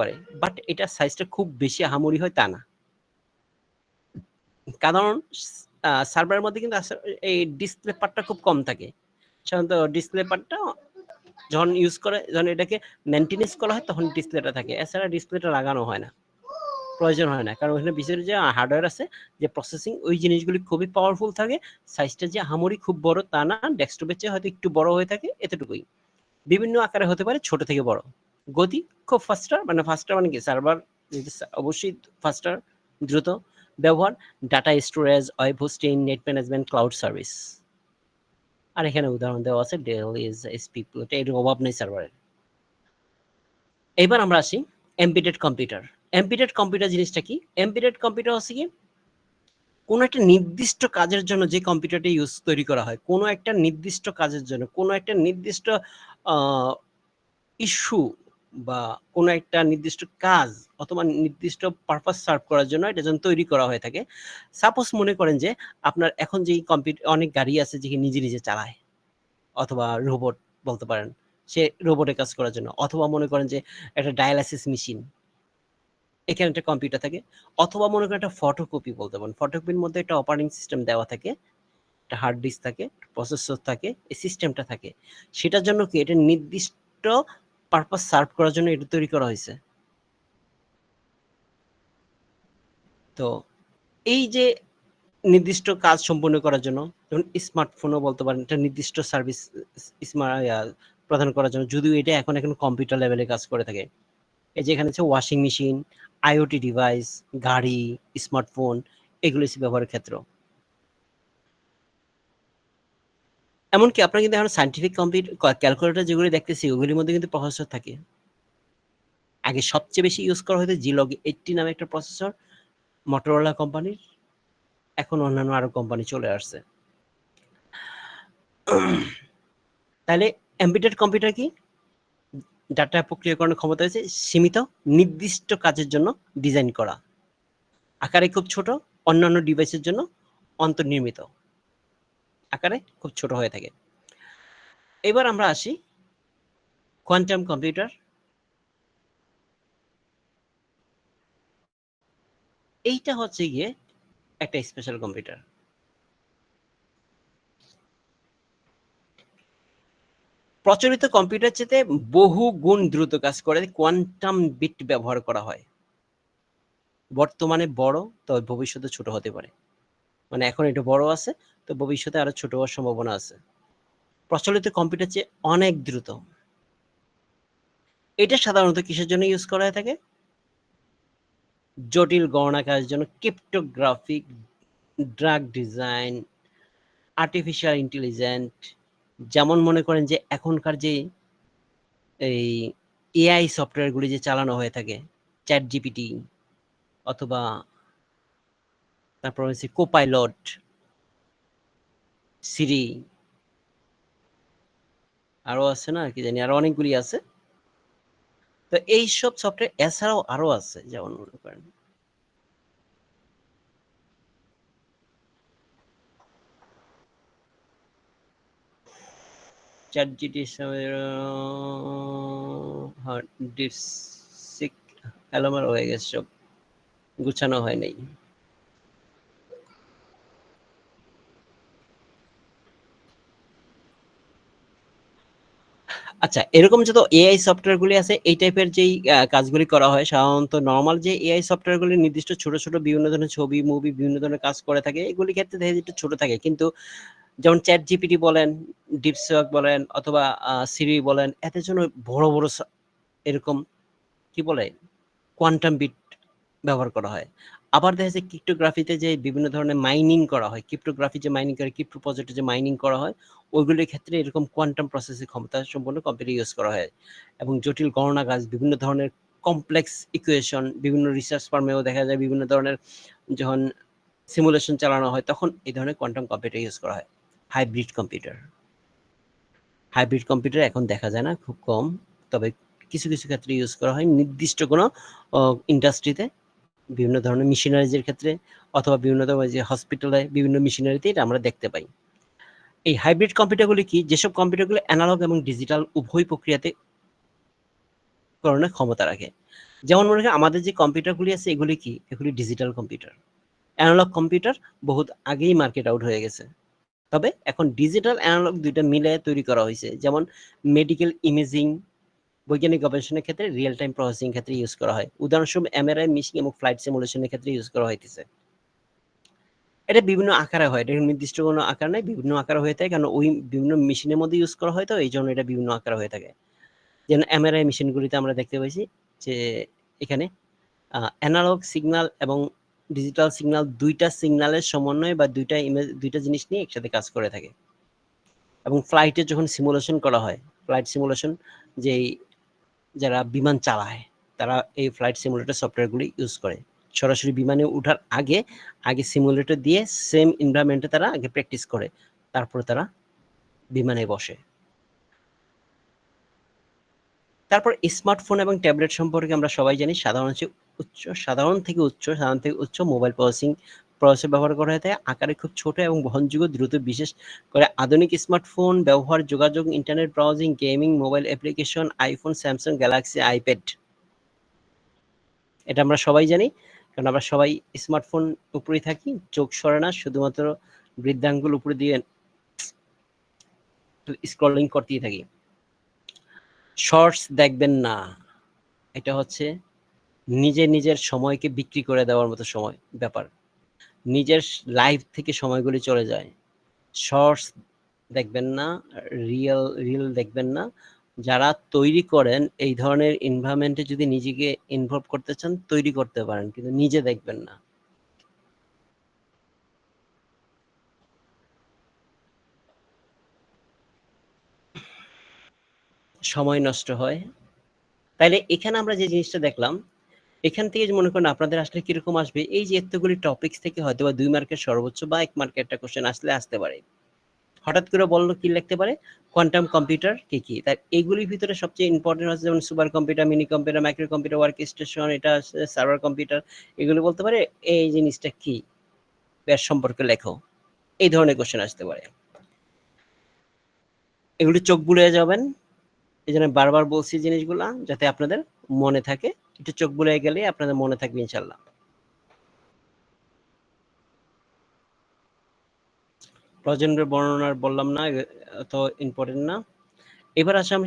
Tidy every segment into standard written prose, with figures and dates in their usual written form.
পারে, বাট এটা সাইজটা খুব বেশি আহামরি হয় তা না। কারণ সার্ভারের মধ্যে কিন্তু এই ডিসপ্লে পার্টটা খুব কম থাকে। সাধারণত ডিসপ্লে পার্টটা যখন ইউজ করে, যখন এটাকে মেনটেনেন্স করা হয় তখন ডিসপ্লেটা থাকে, এছাড়া ডিসপ্লেটা লাগানো হয় না, প্রয়োজন হয় না। কারণ ওখানে ভিতরে যে হার্ডওয়্যার আছে, যে প্রসেসিং, ওই জিনিসগুলি খুবই পাওয়ারফুল থাকে। সাইজটা যে আহামরি খুব বড় তা না, ডেস্কটপের চেয়ে হয়তো একটু বড় হয়ে থাকে, এতটুকুই। বিভিন্ন আকারে হতে পারে, ছোট থেকে বড়। গতি খুব ফাস্টার, মানে কি সার্ভার অবশ্যই ফাস্টার, দ্রুত ব্যবহার, data storage, web hosting, net management, cloud service. আর এখানে উদাহরণ দেওয়া আছে ডেল, এসপি, এর অভাব নেই সার্ভারের। এবার আমরা আসি এমবেডেড কম্পিউটার। এমবেডেড কম্পিউটার জিনিসটা কি? এমবেডেড কম্পিউটার হচ্ছে কি, কোনো একটা নির্দিষ্ট কাজের জন্য যে কম্পিউটারটা তৈরি করা হয়, কোনো একটা নির্দিষ্ট কাজের জন্য, কোনো একটা নির্দিষ্ট ইস্যু বা কোনো একটা নির্দিষ্ট কাজ অথবা নির্দিষ্ট পারপাস সার্ভ করার জন্য এটা যখন তৈরি করা হয়ে থাকে। সাপোজ মনে করেন যে আপনার এখন যেই অনেক গাড়ি আছে যে নিজে নিজে চালায়, অথবা রোবট বলতে পারেন, সে রোবটে কাজ করার জন্য, অথবা মনে করেন যে একটা ডায়ালাইসিস মেশিন, এখানে একটা কম্পিউটার থাকে, অথবা মনে করেন একটা ফটোকপি বলতে পারেন, ফটোকপির মধ্যে একটা অপারেটিং সিস্টেম দেওয়া থাকে, একটা হার্ড ডিস্ক থাকে, প্রসেসর থাকে, এই সিস্টেমটা থাকে। সেটার জন্য কি এটা নির্দিষ্ট পারপাস সার্ভ করার জন্য এটা তৈরি করা হয়েছে। তো এই যে নির্দিষ্ট কাজ সম্পন্ন করার জন্য, যেমন স্মার্টফোনও বলতে পারেন, একটা নির্দিষ্ট সার্ভিস প্রদান করার জন্য, যদিও এটা এখন কম্পিউটার লেভেলে কাজ করে থাকে। এই যে এখানে হচ্ছে ওয়াশিং মেশিন, আইওটি ডিভাইস, গাড়ি, স্মার্টফোন, এগুলো হচ্ছে ব্যবহারের ক্ষেত্র। এমনকি আপনার কিন্তু এখন সায়েন্টিফিক ক্যালকুলেটর যেগুলি দেখতেছি, ওগুলির মধ্যে কিন্তু প্রসেসর থাকে। আগে সবচেয়ে বেশি ইউজ করা হতো জিলগ 80 নামে একটা প্রসেসর, মটোরোলা কোম্পানির। এখন অন্যান্য আরো কোম্পানি চলে আসছে। তাহলে এমবেডেড কম্পিউটার কি? ডাটা প্রক্রিয়াকরণের ক্ষমতা হচ্ছে সীমিত, নির্দিষ্ট কাজের জন্য ডিজাইন করা, আকারে খুব ছোট, অন্যান্য ডিভাইসের জন্য অন্তর্নির্মিত, আকারে খুব ছোট হয়ে থাকে। এবার আমরা আসি কোয়ান্টাম কম্পিউটার। এইটা হচ্ছে গিয়ে একটা স্পেশাল কম্পিউটার। প্রচলিত কম্পিউটার চেয়ে বহু গুণ দ্রুত কাজ করে কোয়ান্টাম বিট ব্যবহার করা হয়। বর্তমানে বড়, তবে ভবিষ্যতে ছোট হতে পারে। মানে এখন এটা বড় আছে, তো ভবিষ্যতে আরো ছোট হওয়ার সম্ভাবনা আছে। প্রচলিত কম্পিউটার চেয়ে অনেক দ্রুত। এটা সাধারণত কিসের জন্য ইউজ করা হয়ে থাকে? জটিল গণনা কাজের জন্য, cryptographic, drug design, artificial intelligent. যেমন মনে করেন যে এখনকার যে এই এআই সফটওয়্যারগুলি যে চালানো হয়ে থাকে, চ্যাট জিপিটি, অথবা তারপর হচ্ছে কোপাইলট, সিরি, আরো আছে না কি জানি, আরো অনেকগুলি আছে। তো এইসব সফটওয়্যার এছাড়াও আরো আছে, যেমন মনে করেন চ্যাট জিটি, ডিপসিক, এলোমেলো হয়ে গেছে, সব গুছানো হয় নাই। আচ্ছা, এরকম যত এআই সফটওয়্যারগুলি আছে, এই টাইপের যেই কাজগুলি করা হয়, সাধারণত নরমাল যে এআই সফটওয়্যারগুলি নির্দিষ্ট ছোট ছোট বিভিন্ন ধরনের ছবি, মুভি, বিভিন্ন ধরনের কাজ করে থাকে, এগুলির ক্ষেত্রে দেখা যায় একটু ছোট থাকে। কিন্তু যেমন চ্যাট জিপিটি বলেন, ডিপসিক বলেন, অথবা সিরি বলেন, এদের জন্য বড় বড় এরকম কি বলে কোয়ান্টাম বিট ব্যবহার করা হয়। আবার দেখা যায় ক্রিপ্টোগ্রাফিতে যে বিভিন্ন ধরনের মাইনিং করা হয়, ক্রিপ্টোগ্রাফি যে মাইনিং করে, ক্রিপ্টো প্রজেক্টে যে মাইনিং করা হয়, ওইগুলির ক্ষেত্রে এরকম কোয়ান্টাম প্রসেসিং ক্ষমতা সম্পন্ন কম্পিউটার ইউজ করা হয়। এবং জটিল গণনা কাজ, বিভিন্ন ধরনের কমপ্লেক্স ইকুয়েশন, বিভিন্ন রিসার্চ ফার্মেও দেখা যায় বিভিন্ন ধরনের যখন সিমুলেশন চালানো হয়, তখন এই ধরনের কোয়ান্টাম কম্পিউটার ইউজ করা হয়। হাইব্রিড কম্পিউটার, হাইব্রিড কম্পিউটার এখন দেখা যায় না, খুব কম। তবে কিছু কিছু ক্ষেত্রে ইউজ করা হয় নির্দিষ্ট কোনো ইন্ডাস্ট্রিতে, বিভিন্ন ধরনের মেশিনারিজের ক্ষেত্রে, অথবা বিভিন্ন ধরনের যে হসপিটালে বিভিন্ন মেশিনারিতে এটা আমরা দেখতে পাই। এই হাইব্রিড কম্পিউটারগুলি কি? যেসব কম্পিউটারগুলো অ্যানালগ এবং ডিজিটাল উভয় প্রক্রিয়াতে করণের ক্ষমতা রাখে। যেমন মনে করেন আমাদের যে কম্পিউটারগুলি আছে এগুলি কি? এগুলি ডিজিটাল কম্পিউটার। অ্যানালগ কম্পিউটার বহুত আগেই মার্কেট আউট হয়ে গেছে। তবে এখন ডিজিটাল অ্যানালগ ২ টা মিলায়ে তৈরি করা হইছে। যেমন মেডিকেল ইমেজিং, বৈজ্ঞানিক গবেষণার ক্ষেত্রে রিয়াল টাইম প্রসেসিং ক্ষেত্রে ইউজ করা হয়। উদাহরণস্বরূপ এমআরআই মেশিন এবং ফ্লাইট সিমুলেশন এর ক্ষেত্রে ইউজ করা হইতেছে। এটা বিভিন্ন আকারে হয়। এটা নির্দিষ্ট কোনো আকার নাই, বিভিন্ন আকারে হয়ে থাকে। কারণ ওই বিভিন্ন মেশিনের মধ্যে ইউজ করা হয় তো এইজন্য এটা বিভিন্ন আকারে হয়ে থাকে। যেমন এমআরআই মেশিনগুলিতে আমরা দেখতে পাইছি যে এখানে অ্যানালগ সিগন্যাল এবং ডিজিটাল সিগন্যাল ২ টা সিগন্যালের সমন্বয়ে বা ২ টা ইমেজ ২ টা জিনিস নিয়ে একসাথে কাজ করে থাকে। এবং ফ্লাইটের যখন সিমুলেশন করা হয়, ফ্লাইট সিমুলেশন যেই যারা বিমান চালায় তারা এই ফ্লাইট সিমুলেটর সফটওয়্যারগুলি ইউজ করে। সরাসরি বিমানে উঠার আগে সিমুলেটর দিয়ে সেম এনভায়রনমেন্টে তারা আগে প্র্যাকটিস করে। তারপরে তারা বিমানে বসে। তারপর স্মার্টফোন এবং ট্যাবলেট সম্পর্কে আমরা সবাই জানি সাধারণ থেকে উচ্চ মোবাইল প্রসেসর ব্যবহার করা হয়ে থাকে। আকারে খুব ছোট এবং বহনযোগ্য, দ্রুত। বিশেষ করে আধুনিক স্মার্টফোন ব্যবহার, যোগাযোগ, internet browsing, gaming, mobile application, iPhone, Samsung, Galaxy, iPad. এটা আমরা সবাই জানি। কারণ আমরা সবাই স্মার্টফোন উপরেই থাকি। চোখ সরে না, শুধুমাত্র বৃদ্ধাঙ্গুল উপরে দিয়ে স্ক্রলিং করতেই থাকি। শর্টস দেখবেন না। এটা হচ্ছে নিজের সময়কে বিক্রি করে দেওয়ার মতো ব্যাপার। নিজের লাইফ থেকে সময়গুলি চলে যায়। শর্টস দেখবেন না, রিল দেখবেন না। যারা তৈরি করেন এই ধরনের এনভায়রনমেন্টে যদি নিজেকে ইনভলভ করতে চান তৈরি করতে পারেন, কিন্তু নিজে দেখবেন না। সময় নষ্ট হয়। তাইলে এখানে আমরা যে জিনিসটা দেখলাম, এখান থেকে মনে করেন আপনাদের আসলে কিরকম আসবে, এই যে এতগুলি টপিকস থেকে হয়তো বা ২ মার্কের সর্বোচ্চ বা ১ মার্কের একটা কোশ্চেন আসতে পারে। হঠাৎ করে বললো কি লিখতে পারে, কোয়ান্টাম কম্পিউটার কি? তাই এগুলির ভিতরে সবচেয়ে ইম্পর্টেন্ট হচ্ছে যেমন super computer, mini computer, micro computer, work station, এটা সার্ভার কম্পিউটার। এগুলো বলতে পারে এই জিনিসটা কি, এর সম্পর্কে লেখো। এই ধরনের কোশ্চেন আসতে পারে। এগুলি চোখ বুলিয়ে যাবেন। এই জন্য বারবার বলছি জিনিসগুলা যাতে আপনাদের মনে থাকে। একটু চোখ বুলিয়ে গেলে আপনাদের মনে থাকবে ইনশাল্লাহ। প্রজন্মের বর্ণনার বললাম না, এত ইম্পর্টেন্ট না। এবার আসে আমি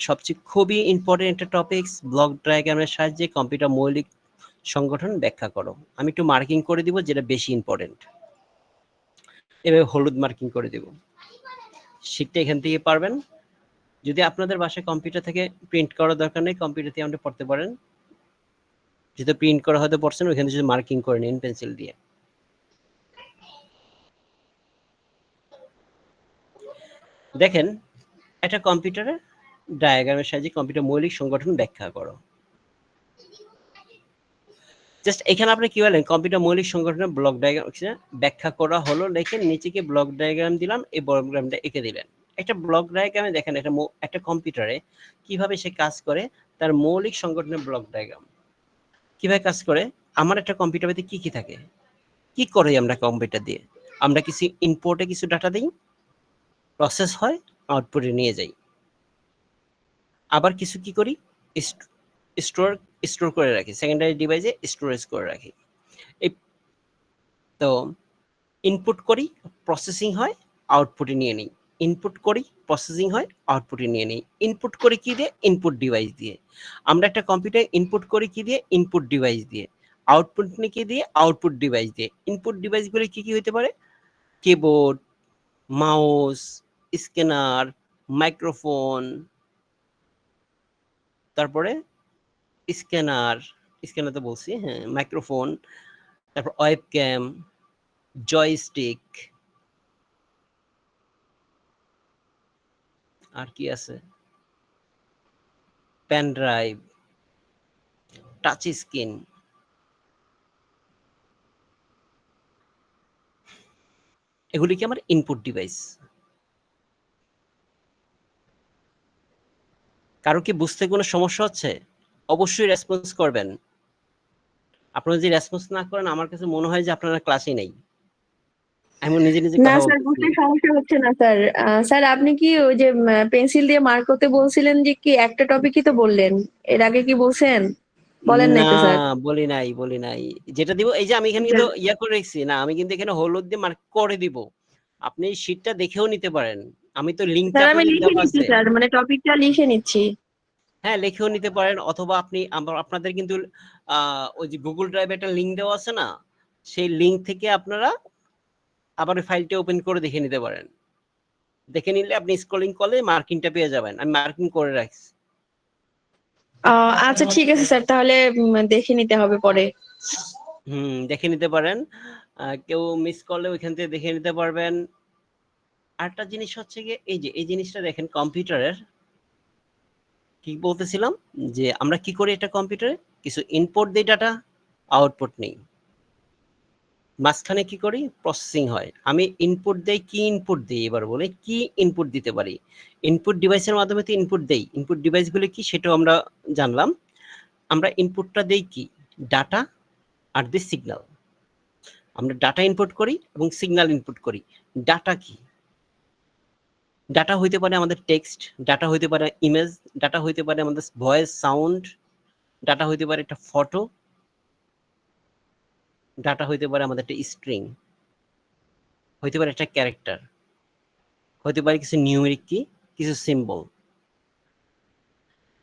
সবচেয়ে খুবই ইম্পর্টেন্ট একটা টপিকস, ব্লক ডায়াগ্রামের সাহায্যে কম্পিউটার মৌলিক সংগঠন ব্যাখ্যা করো। আমি একটু মার্কিং করে দিব যেটা বেশি ইম্পর্টেন্ট। এভাবে হলুদ মার্কিং করে দিব। শিখতে এখান থেকে পারবেন। যদি আপনাদের বাসায় কম্পিউটার থেকে প্রিন্ট করার দরকার নেই, কম্পিউটার থেকে আপনি পড়তে পারেন। যেহেতু প্রিন্ট করা হয়তো পড়ছেন, ওইখানে যদি মার্কিং করে নিন পেন্সিল দিয়ে। দেখেন, একটা কম্পিউটারের ডায়াগ্রামের সাহায্যে কম্পিউটার মৌলিক সংগঠন ব্যাখ্যা করো। জাস্ট এখানে আপনি কি বলেন, কম্পিউটার মৌলিক সংগঠনের ব্লক ডায়াগ্রাম ব্যাখ্যা করা হলো, লিখে নিচে কি ব্লক ডায়াগ্রাম দিলাম, এই ব্লক ডায়াগ্রামটা এঁকে দিলেন। একটা ব্লক ডায়াগ্রামে দেখেন একটা কম্পিউটারে কিভাবে সে কাজ করে, তার মৌলিক সংগঠনের ব্লক ডায়াগ্রাম কিভাবে কাজ করে। আমার একটা কম্পিউটারে কি থাকে, কি করে আমরা কম্পিউটার দিয়ে, আমরা কিছু ইনপুটে কিছু ডাটা দিই, প্রসেস হয়, আউটপুটে নিয়ে যাই। আবার কিছু কি করি, স্টোর স্টোর করে রাখি, সেকেন্ডারি ডিভাইসে স্টোরেজ করে রাখি। এই তো ইনপুট করি, প্রসেসিং হয়, আউটপুটে নিয়ে নিই। ইনপুট করি, প্রসেসিং হয়, আউটপুটে নিয়ে নিই। ইনপুট করি কি দিয়ে, ইনপুট ডিভাইস দিয়ে। আমরা একটা কম্পিউটার ইনপুট করি কি দিয়ে, ইনপুট ডিভাইস দিয়ে। আউটপুট নিই কি দিয়ে, আউটপুট ডিভাইস দিয়ে। ইনপুট ডিভাইসগুলো কি হতে পারে, কিবোর্ড, মাউস, স্ক্যানার, মাইক্রোফোন, তারপরে স্ক্যানার, স্ক্যানার তো বলছি, হ্যাঁ, মাইক্রোফোন, তারপর ওয়েবক্যাম, জয়স্টিক, আর কি আছে, পেন ড্রাইভ, টাচ স্ক্রিন। এগুলি কি আমার ইনপুট ডিভাইস। কারো কি বুঝতে কোনো সমস্যা হচ্ছে? অবশ্যই রেসপন্স করবেন। আপনারা যদি রেসপন্স না করেন, আমার কাছে মনে হয় যে আপনারা ক্লাসে নেই। আমি নিজে না কথা স্যার, বলতেছি। বুঝতে সমস্যা হচ্ছে না স্যার। স্যার আপনি কি ওই যে পেন্সিল দিয়ে মার্ক করতে বলছিলেন যে কি একটা টপিকই তো বললেন, এর আগে কি বলছেন? বলেন নাই না, তো স্যার। বলি নাই। যেটা দিব এই যে আমি এখানে আচ্ছা কিন্তু ইয়া করে রেখছি না, আমি কিন্তু এখানে হলুদ দিয়ে মার্ক করে দিব। আপনি শীটটা দেখেও নিতে পারেন। আমি তো লিঙ্কটা স্যার, আমি আপনাদের লিখে দেওয়া নিচ্ছি আছে। স্যার, মানে টপিকটা লিখে নিচ্ছি। হ্যাঁ, লিখেও নিতে পারেন অথবা আপনি আপনাদের কিন্তু ওই যে Google Drive একটা লিংক দেওয়া আছে না? সেই লিংক থেকে আপনারা আবার ওই ফাইলটা ওপেন করে দেখে নিতে পারেন। দেখে নিলে আপনি স্ক্রলিং করলে মার্কিংটা পেয়ে যাবেন। আমি মার্কিং করে রাখছি। আচ্ছা ঠিক আছে স্যার, তাহলে দেখে নিতে হবে পরে। দেখে নিতে পারেন। কেউ মিস করলে ওইখান থেকে দেখে নিতে পারবেন। আরেকটা জিনিস হচ্ছে গিয়ে এই যে এই জিনিসটা দেখেন কম্পিউটারের কি বলতেছিলাম যে আমরা কি করি এটা কম্পিউটারে কিছু ইনপুট দেই ডাটা আউটপুট নেই মাঝখানে কি করি প্রসেসিং হয় আমি ইনপুট দেই কি ইনপুট দিই এবার বলে কি ইনপুট দিতে পারি ইনপুট ডিভাইসের মাধ্যমে তো ইনপুট দেই ইনপুট ডিভাইসগুলো কি সেটাও আমরা জানলাম আমরা ইনপুটটা দেই কি ডাটা আর দি সিগন্যাল আমরা ডাটা ইনপুট করি এবং সিগন্যাল ইনপুট করি ডাটা কি ডাটা হইতে পারে আমাদের টেক্সট ডাটা হইতে পারে ইমেজ ডাটা হইতে পারে আমাদের ভয়েস সাউন্ড ডাটা হইতে পারে একটা ফটো ডাটা হইতে পারে আমাদের একটা স্ট্রিং হইতে পারে একটা ক্যারেক্টার হইতে পারে কিছু নিউমেরিক কি কিছু সিম্বল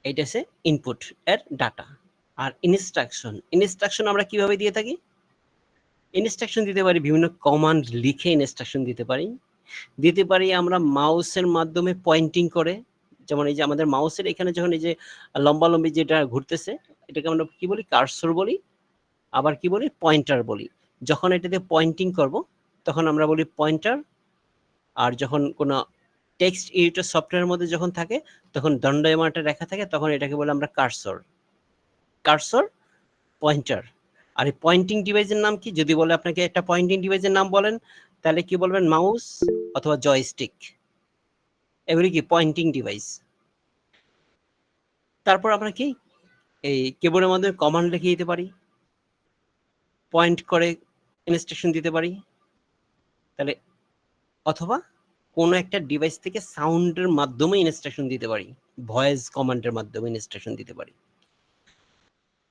এইটা হচ্ছে ইনপুট এর ডাটা আর ইনস্ট্রাকশন আমরা কিভাবে দিয়ে থাকি ইনস্ট্রাকশন দিতে পারি বিভিন্ন কমান্ড লিখে ইনস্ট্রাকশন দিতে পারি আমরা মাউসের মাধ্যমে পয়েন্টিং করে যেমন এই যে আমাদের মাউসের এখানে যখন এই যে লম্বালম্বি যেটা ঘুরতেছে এটাকে আমরা কি বলি কার্সর বলি আবার কি বলি পয়েন্টার বলি যখন এটাতে পয়েন্টিং করব তখন আমরা বলি পয়েন্টার আর যখন কোনো টেক্সট এডিটর সফটওয়্যারের মধ্যে যখন থাকে তখন দণ্ডায়মানটা রেখা থাকে তখন এটাকে বলে আমরা কার্সর পয়েন্টার আর এই পয়েন্টিং ডিভাইসের নাম কি যদি বলে আপনাকে একটা পয়েন্টিং ডিভাইসের নাম বলেন তাহলে কি বলবেন মাউস অথবা জয়স্টিক এগুলি কি পয়েন্টিং ডিভাইস তারপর আমরা কি এই কিবোর্ডের মধ্যে কমান্ড লিখে দিতে পারি পয়েন্ট করে ইনস্ট্রাকশন দিতে পারি তাহলে অথবা কোনো একটা ডিভাইস থেকে সাউন্ডের মাধ্যমে ইনস্ট্রাকশন দিতে পারি ভয়েস কমান্ডের মাধ্যমে ইনস্ট্রাকশন দিতে পারি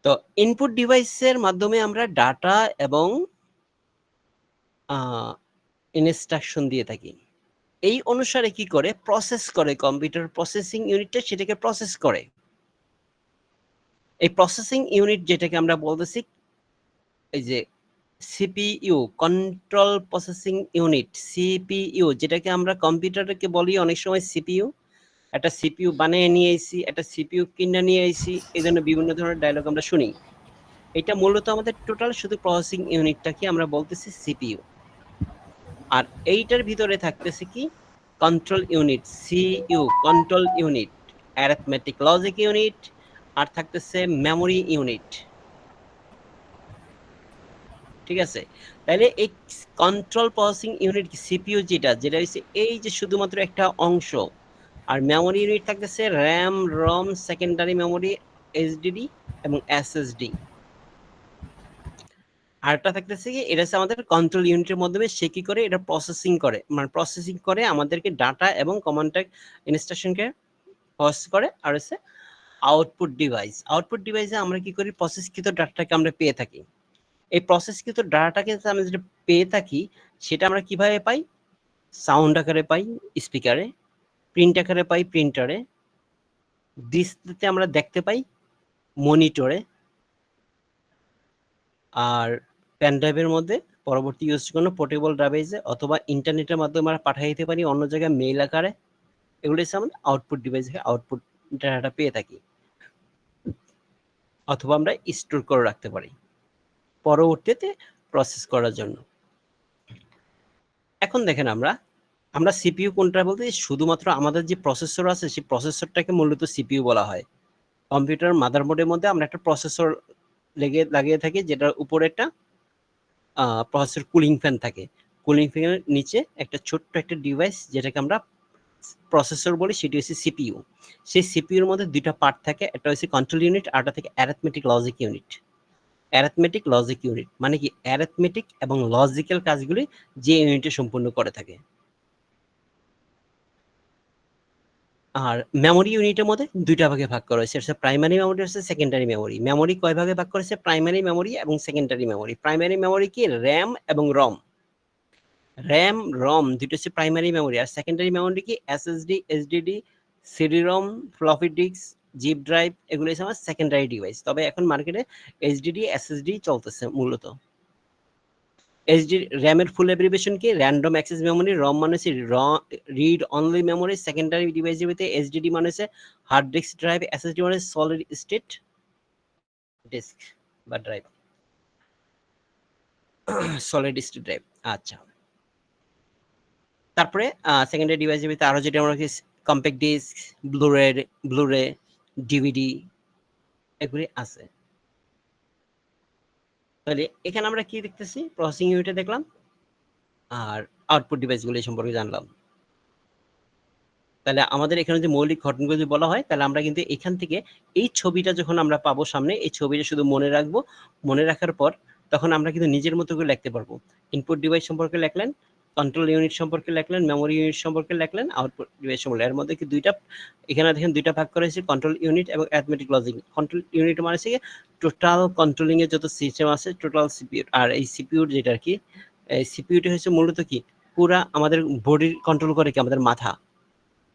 তো ইনপুট ডিভাইসের মাধ্যমে আমরা ডাটা এবং ইনস্ট্রাকশন দিয়ে থাকি এই অনুসারে কি করে প্রসেস করে কম্পিউটার প্রসেসিং ইউনিটটা সেটাকে প্রসেস করে এই প্রসেসিং ইউনিট যেটাকে আমরা বলতেছি এই যে CPU control processing unit CPU যেটাকে আমরা কম্পিউটারকে বলি অনেক সময় সিপিইউ একটা সিপিইউ বানিয়ে নিয়ে আইছি একটা সিপিইউ কিনে নিয়ে আইছি এই জন্য বিভিন্ন ধরনের ডায়লগ আমরা শুনি এটা মূলত আমাদের টোটাল শুধু প্রসেসিং ইউনিটটাকে আমরা বলতেছি সিপিইউ আর এইটার ভিতরে থাকতেছে কি control unit CU control unit arithmetic logic unit আর থাকতেছে মেমোরি ইউনিট ঠিক আছে তাহলে এই কন্ট্রোল প্রসেসিং ইউনিট সিপিইউ যেটা হচ্ছে এই যে শুধুমাত্র একটা অংশ আর মেমোরি ইউনিট থাকতেছে RAM ROM secondary memory HDD এবং এসএসডি আরেকটা থাকতেছে কি এটা হচ্ছে আমাদের কন্ট্রোল ইউনিটের মাধ্যমে সে কি করে এটা প্রসেসিং করে মানে প্রসেসিং করে আমাদেরকে ডাটা এবং কমান্ড ইনস্ট্রাকশনকে প্রসেস করে আর হচ্ছে আউটপুট ডিভাইসে আমরা কি করি প্রসেসকৃত ডাটাটাকে আমরা পেয়ে থাকি এই প্রসেসকৃত ডাটাটাকে আমরা যেটা পেয়ে থাকি সেটা আমরা কিভাবে পাই সাউন্ড আকারে পাই স্পিকারে প্রিন্ট আকারে পাই প্রিন্টারে ডিসপ্লেতে আমরা দেখতে পাই মনিটরে আর পেন ড্রাইভের মধ্যে পরবর্তী ইউজ কোনো পোর্টেবল ডিভাইসে অথবা ইন্টারনেটের মাধ্যমে আমরা পাঠিয়ে দিতে পারি অন্য জায়গায় মেইল আকারে এগুলো হচ্ছে আমাদের আউটপুট ডিভাইসে আউটপুট ডাটা পেয়ে থাকি অথবা আমরা স্টোর করে রাখতে পারি পরবর্তীতে প্রসেস করার জন্য এখন দেখেন আমরা সিপিইউ কোনটা বলতে শুধুমাত্র আমাদের যে প্রসেসর আছে সেই প্রসেসরটাকে মূলত সিপিইউ বলা হয় কম্পিউটার মাদারবোর্ডের মধ্যে আমরা একটা প্রসেসর লাগিয়ে থাকি যেটার উপরে একটা প্রসেসর কুলিং ফ্যান থাকে কুলিং ফ্যানের নিচে একটা ছোট্ট একটা ডিভাইস যেটাকে আমরা প্রসেসর বলি সেটি হচ্ছে সিপিইউ সেই সিপিইউর মধ্যে দুইটা পার্ট থাকে একটা হচ্ছে কন্ট্রোল ইউনিট আর একটা থাকে অ্যারিথমেটিক লজিক ইউনিট মানে কি অ্যারিথমেটিক এবং লজিক্যাল কাজগুলি যে ইউনিটে সম্পূর্ণ করে থাকে আর মেমোরি ইউনিটের মধ্যে দুইটা ভাগে ভাগ করা হয়েছে, প্রাইমারি মেমোরি হচ্ছে সেকেন্ডারি মেমোরি। মেমোরি কয় ভাগে ভাগ করেছে? প্রাইমারি মেমোরি এবং সেকেন্ডারি মেমোরি। প্রাইমারি মেমোরি কি? র্যাম এবং রম। র্যাম রম দুটো হচ্ছে প্রাইমারি মেমোরি, আর সেকেন্ডারি মেমোরি কি? SSD, HDD, CD ROM, floppy disk, zip drive, এগুলো হচ্ছে আমার সেকেন্ডারি ডিভাইস। তবে এখন মার্কেটে এইচডিডি, এসএসডি চলতেছে মূলত। এইচডি র্যামের ফুল অ্যাব্রিভিয়েশন কি? Random access memory. রম মানে হচ্ছে রিড অনলি মেমোরি। সেকেন্ডারি ডিভাইসের ভিতরে এইচডিডি মানে হচ্ছে হার্ড ডিস্ক ড্রাইভ, এসএসডি মানে সলিড স্টেট ডিস্ক বা ড্রাইভ, সলিড স্টেট ড্রাইভ। আচ্ছা, তারপরে সেকেন্ডারি ডিভাইসের ভিতরে আরো যেটা আমরা কম্প্যাক্ট ডিস্ক, ব্লুরে, ডিভিডি, এগুলি আছে। তাহলে এখানে আমরা কি দেখতেছি? প্রসেসিং ইউনিটে দেখলাম আর আউটপুট ডিভাইসগুলি সম্পর্কে জানলাম। তাহলে আমাদের এখানে যে মৌলিক ঘটনাগুলো যদি বলা হয়, তাহলে আমরা কিন্তু এখান থেকে এই ছবিটা যখন আমরা পাবো সামনে, এই ছবিটা শুধু মনে রাখবো। মনে রাখার পর তখন আমরা কিন্তু নিজের মতো করে লিখতে পারবো। ইনপুট ডিভাইস সম্পর্কে লিখলেন, কন্ট্রোল ইউনিট সম্পর্কে লিখলেন, মেমোরি ইউনিট সম্পর্কে লিখলেন, আউটপুট ডিভাইস সম্পর্কে। এর মধ্যে কি দুইটা, এখানে দেখেন দুইটা ভাগ করা হয়েছে, কন্ট্রোল ইউনিট এবং অ্যারিথমেটিক লজিক। কন্ট্রোল ইউনিট মানে হচ্ছে টোটাল কন্ট্রোলিং এর যত সিস্টেম আছে, টোটাল সিপিইউ। আর এই সিপিইউ যেটা আর কি, এই সিপিইউটা হচ্ছে মূলত কি, পুরা আমাদের বডির কন্ট্রোল করে কি? আমাদের মাথা।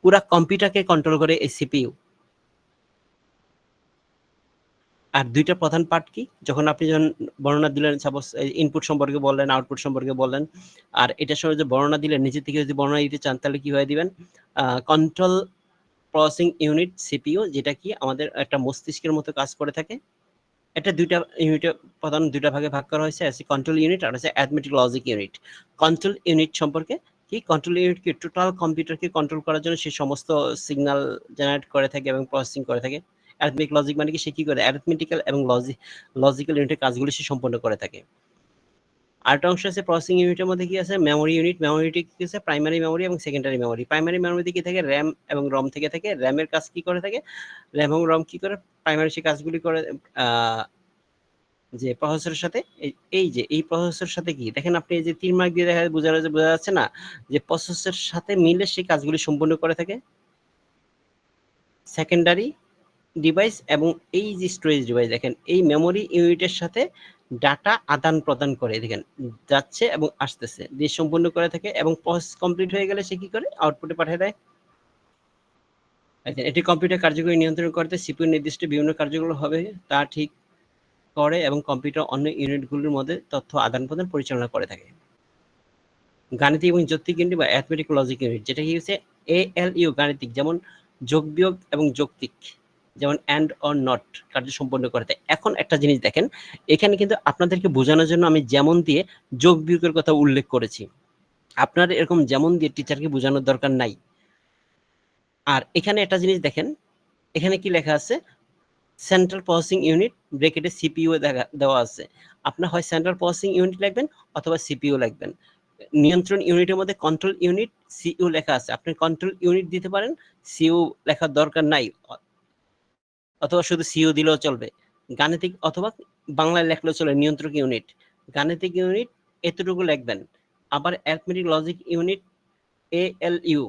পুরা কম্পিউটারকে কন্ট্রোল করে এই সিপিইউ। আর দুইটা প্রধান পার্ট কি? যখন আপনি বর্ণনা দিলেন, সাপোজ ইনপুট সম্পর্কে বললেন, আউটপুট সম্পর্কে বললেন, আর এটার সময় যে বর্ণনা দিলেন, নিজে থেকে যদি বর্ণনা দিতে চান তাহলে কিভাবে দিবেন? কন্ট্রোল প্রসেসিং ইউনিট, সিপিইউ, যেটা কি আমাদের একটা মস্তিষ্কের মতো কাজ করে থাকে। এটা দুইটা ইউনিটে, প্রধান দুইটা ভাগে ভাগ করা হয়েছে, আছে কন্ট্রোল ইউনিট আর আছে arithmetic logic unit. Control unit সম্পর্কে কি? কন্ট্রোল ইউনিট কি? টোটাল কম্পিউটারকে কন্ট্রোল করার জন্য সে সমস্ত সিগন্যাল জেনারেট করে থাকে এবং প্রসেসিং করে থাকে। অ্যারিথমেটিক লজিক মানে কি? সে কি করে? অ্যারিথমেটিক্যাল এবং লজিক্যাল ইউনিটের কাজগুলি সে সম্পন্ন করে থাকে। আরেকটা অংশ আছে প্রসেসিং ইউনিটের মধ্যে কি আছে? Memory unit. মেমোরি কি আছে? প্রাইমারি মেমোরি এবং সেকেন্ডারি মেমোরি। প্রাইমারি মেমোরিতে কি থাকে? র্যাম এবং রম থেকে থাকে। র্যামের কাজ কি করে থাকে? র্যাম এবং রম কি করে? প্রাইমারি সে কাজগুলি করে, যে প্রসেসরের সাথে, এই যে এই প্রসেসরের সাথে কি দেখেন আপনি, এই যে 3 মার্ক দিয়ে দেখা বোঝা যাচ্ছে না যে প্রসেসরের সাথে মিলে সেই কাজগুলি সম্পূর্ণ করে থাকে। সেকেন্ডারি ডিভাইস এবং এই যে স্টোরেজ ডিভাইস, দেখেন এই মেমোরি ইউনিটের সাথে ডাটা আদান প্রদান করে, দেখেন যাচ্ছে এবং আসতেছে, দিয়ে সম্পূর্ণ করে থাকে এবং প্রসেস কমপ্লিট হয়ে গেলে সে কি করে? আউটপুটে পাঠিয়ে দেয়। এটি কম্পিউটার কার্যকরী নিয়ন্ত্রণ করতে সিপিইউ নির্দিষ্ট বিভিন্ন কার্যগুলো হবে তা ঠিক করে এবং কম্পিউটার অন্য ইউনিটগুলোর মধ্যে তথ্য আদান প্রদান পরিচালনা করে থাকে। গাণিতিক এবং যৌক্তিক ইউনিট বা অ্যারিথমেটিক লজিক ইউনিট, যেটা কি হচ্ছে এএলইউ গাণিতিক, যেমন যোগ বিয়োগ, এবং যৌক্তিক যেমন অ্যান্ড অর নট কার্য সম্পন্ন করে দেয়। এখন একটা জিনিস দেখেন, এখানে কিন্তু আপনাদেরকে বোঝানোর জন্য আমি যেমন দিয়ে যোগ বিয়োগের কথা উল্লেখ করেছি। আপনার এরকম যেমন দিয়ে টিচারকে বোঝানোর দরকার নাই। আর এখানে একটা জিনিস দেখেন, এখানে কি লেখা আছে? সেন্ট্রাল প্রসেসিং ইউনিট ব্র্যাকেটে সিপিইউ দেওয়া আছে। আপনার হয় সেন্ট্রাল প্রসেসিং ইউনিট লিখবেন অথবা সিপিইউ লিখবেন। নিয়ন্ত্রণ ইউনিটের মধ্যে কন্ট্রোল ইউনিট, সিইউ লেখা আছে। আপনি কন্ট্রোল ইউনিট দিতে পারেন, সিইউ লেখার দরকার নাই, অথবা শুধু সিইউ দিলেও চলবে। গাণিতিক অথবা বাংলায় লেখলেও চলে নিয়ন্ত্রক ইউনিট। গাণিতিক ইউনিট এতটুকু লিখবেন। আবার অ্যারিথমেটিক লজিক ইউনিট এএলইউ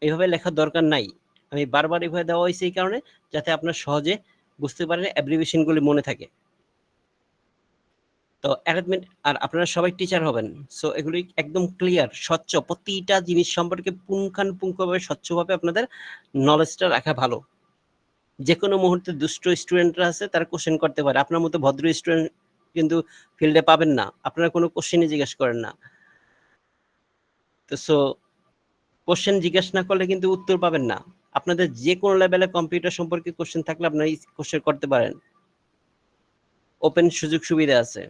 এইভাবে লেখার দরকার নাই। আমি বারবার এভাবে দেওয়া হয়েছে এই কারণে, যাতে আপনার সহজে বুঝতে পারেন, অ্যাব্রিভিয়েশনগুলি মনে থাকে। তো অ্যারেঞ্জমেন্ট, আর আপনারা সবাই টিচার হবেন, সো এগুলি একদম ক্লিয়ার, স্বচ্ছ, প্রতিটা জিনিস সম্পর্কে পুঙ্খানুপুঙ্খভাবে স্বচ্ছভাবে আপনাদের নলেজটা রাখা ভালো। যে কোনো মুহূর্তে দুষ্ট স্টুডেন্টরা আছে, তারা কোশ্চেন করতে পারে। আপনার মতো ভদ্র স্টুডেন্ট কিন্তু ফিল্ডে পাবেন না, আপনারা কোনো কোশ্চেনই জিজ্ঞেস করেন না। তো সো কোশ্চেন জিজ্ঞেস না করলে কিন্তু উত্তর পাবেন না। আপনাদের যে কোনো লেভেলে কম্পিউটার সম্পর্কে কোশ্চেন থাকলে আপনারা এই কোশ্চেন করতে পারেন, ওপেন সুযোগ সুবিধা আছে।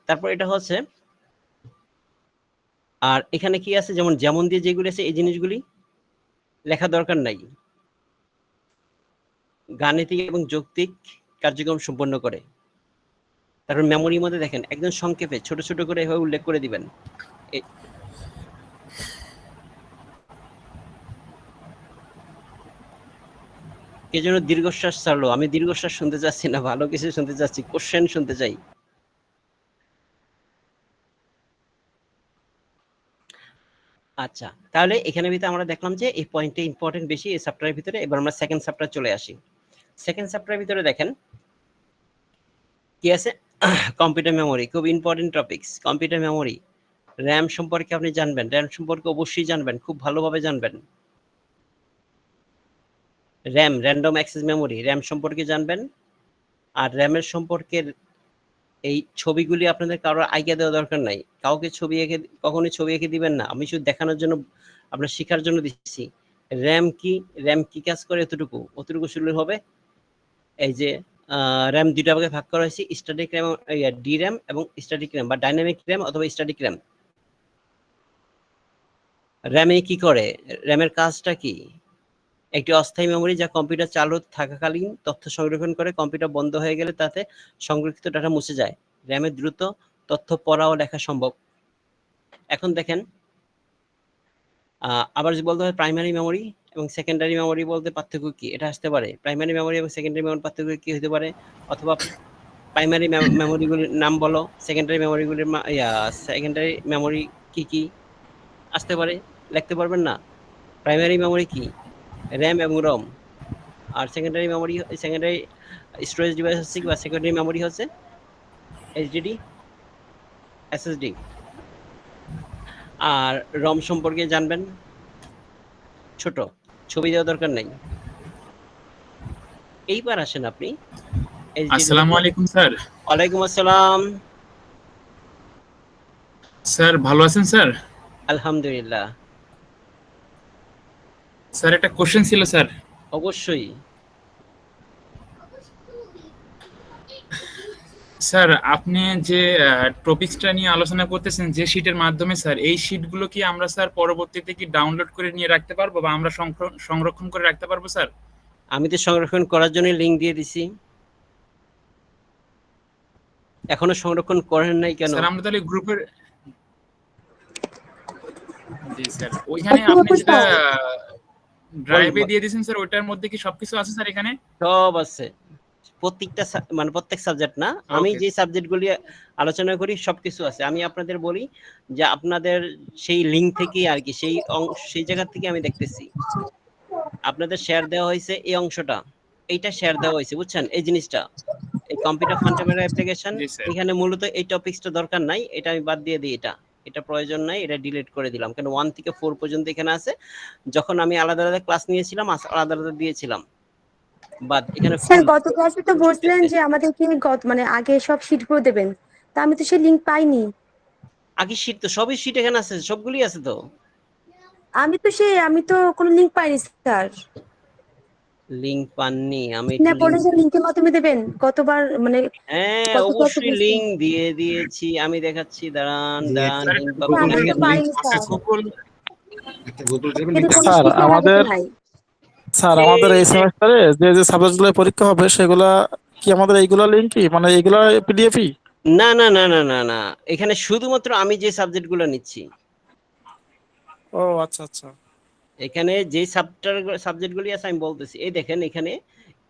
তারপর এটা হচ্ছে, আর এখানে কি আছে, যেমন দিয়ে যেগুলি আছে এই জিনিসগুলি লেখা দরকার নাই। গাণিতিক এবং যৌক্তিক কার্যক্রম সম্পন্ন করে। তারপর মেমোরির মধ্যে দেখেন একদম সংক্ষেপে ছোট ছোট করে এভাবে উল্লেখ করে দিবেন। কে যেন দীর্ঘশ্বাস ছাড়লো, আমি দীর্ঘশ্বাস শুনতে চাচ্ছি না, ভালো কিছু শুনতে চাচ্ছি, কোশ্চেন শুনতে চাই। আচ্ছা, তাহলে এখানের ভিতরে আমরা দেখলাম যে এই পয়েন্টটা ইম্পর্টেন্ট বেশি এই চ্যাপ্টারের ভিতরে। এবার আমরা সেকেন্ড চ্যাপ্টার চলে আসি। সেকেন্ড চ্যাপ্টারের ভিতরে দেখেন কি আছে, কম্পিউটার মেমোরি, খুব important topics. Computer memory, RAM সম্পর্কে আপনি জানবেন, র্যাম সম্পর্কে অবশ্যই জানবেন, খুব ভালোভাবে জানবেন। RAM, random access memory, RAM সম্পর্কে জানবেন। আর র্যামের সম্পর্কের এই ছবিগুলি আপনাদের কারোর আইডিয়া দেওয়া দরকার নাই। কাউকে ছবি এঁকে কখনোই ছবি এঁকে দিবেন না। আমি শুধু দেখানোর জন্য, আপনার শেখার জন্য দিচ্ছি। র্যাম কি, র্যাম কি কাজ করে অতটুকু শুরু হবে। এই যে র্যাম ২ টা ভাগে ভাগ করা হয়েছে, স্ট্যাটিক র্যাম, DRAM এবং স্ট্যাটিক র্যাম বা ডাইনামিক র্যাম অথবা স্ট্যাটিক র্যাম। র্যামে কি করে? র্যামের কাজটা কি? একটি অস্থায়ী মেমোরি যা কম্পিউটার চালু থাকাকালীন তথ্য সংরক্ষণ করে, কম্পিউটার বন্ধ হয়ে গেলে তাতে সংরক্ষিত ডাটা মুছে যায়। র্যামে দ্রুত তথ্য পড়া ও লেখা সম্ভব। এখন দেখেন, আবার যদি বলতে হয় প্রাইমারি মেমোরি এবং সেকেন্ডারি মেমোরি বলতে পার্থক্য কি? এটা আসতে পারে। প্রাইমারি মেমোরি এবং সেকেন্ডারি মেমোরি পার্থক্য কি হতে পারে? অথবা প্রাইমারি মেমোরিগুলির নাম বলো, সেকেন্ডারি মেমোরিগুলির সেকেন্ডারি মেমোরি কি কি আসতে পারে? লিখতে পারবেন না? প্রাইমারি মেমোরি কি? র্যাম এবং রম। আর secondary memory, secondary storage device হচ্ছে কি, বা সেকেন্ডারি মেমোরি হচ্ছে HDD, SSD। আর রম সম্পর্কে জানবেন, ছোট, ছবি দেওয়া দরকার নাই। এইবার আসেন আপনি আসসালামু আলাইকুম স্যার। ওয়ালাইকুম আসসালাম। স্যার ভালো আছেন স্যার? আলহামদুলিল্লাহ। স্যার একটা কোশ্চেন ছিল স্যার। অবশ্যই। স্যার আপনি যে টপিকসটা নিয়ে আলোচনা করতেছেন যে শীটের মাধ্যমে, স্যার এই শীটগুলো কি আমরা স্যার পরবর্তীতে কি ডাউনলোড করে নিয়ে রাখতে পারবো বা আমরা সংরক্ষণ করে রাখতে পারবো স্যার? আমি তো সংরক্ষণ করার জন্য লিংক দিয়ে দিছি। এখনো সংরক্ষণ করেন নাই কেন? স্যার আমরা তাহলে গ্রুপের, জি স্যার, ওইখানে আপনি যেটা ড্রাইভে দিয়ে দিয়েছেন স্যার, ওইটার মধ্যে কি সবকিছু আছে স্যার এখানে? সব আছে। প্রত্যেকটা মানে প্রত্যেক সাবজেক্ট না, আমি ওকে যে সাবজেক্টগুলি আলোচনা করি সবকিছু আছে। আমি আপনাদের বলি যে আপনাদের সেই লিংক থেকে আর কি, সেই জায়গা থেকে আমি দেখতেছি আপনাদের শেয়ার দেওয়া হয়েছে এই অংশটা, এইটা শেয়ার দেওয়া হয়েছে, বুঝছেন এই জিনিসটা, এই কম্পিউটার ফান্ডামেন্টাল অ্যাপ্লিকেশন। জি স্যার। এখানে মূলত এই টপিকসটা দরকার নাই, এটা আমি বাদ দিয়ে দিই। এটা প্রয়োজন নাই, এটা ডিলিট করে দিলাম, কারণ 1 থেকে 4 পর্যন্ত এখানে আছে। যখন আমি আলাদা আলাদা ক্লাস নিয়েছিলাম, আলাদা আলাদা দিয়েছিলাম, বাদ এখানে স্যার ফুল গত ক্লাসে তো বলছিলেন যে আমাদেরকে মানে আগে সব শিটগুলো দেবেন, তা আমি তো সেই লিংক পাইনি। আগে শীট তো, সবই শীট এখানে আছে, সবগুলি আছে তো। আমি তো কোনো লিংক পাইনি স্যার। লিংক পাননি? আমি না একটু লিংক, বলেন যে লিংকের মাধ্যমে দেবেন গতবার, মানে হ্যাঁ গত ক্লাসে অবশ্যই বলছিলেন। লিংক দিয়ে দিয়েছি, আমি দেখাচ্ছি, দাঁড়ান দাঁড়ান, স্যার লিংক একটা পাবেন আমি দেখেন। তো পাইনি স্যার, গুগল কিন্তু কোনো স্যার শিটে আমার কাছে আমাদের নাই। আমাদের এই এই সেমেস্টারে যে যে সাবজেক্টগুলো পরীক্ষা হবে সেগুলা কি আমাদের এইগুলা লিঙ্কই, মানে এইগুলা পিডিএফই? না না না না না না, এখানে শুধুমাত্র আমি যে সাবজেক্টগুলো নিচ্ছি, ও আচ্ছা আচ্ছা। এখানে যে সাবজেক্টগুলি আছে আমি বলতেছি। এই দেখেন এখানে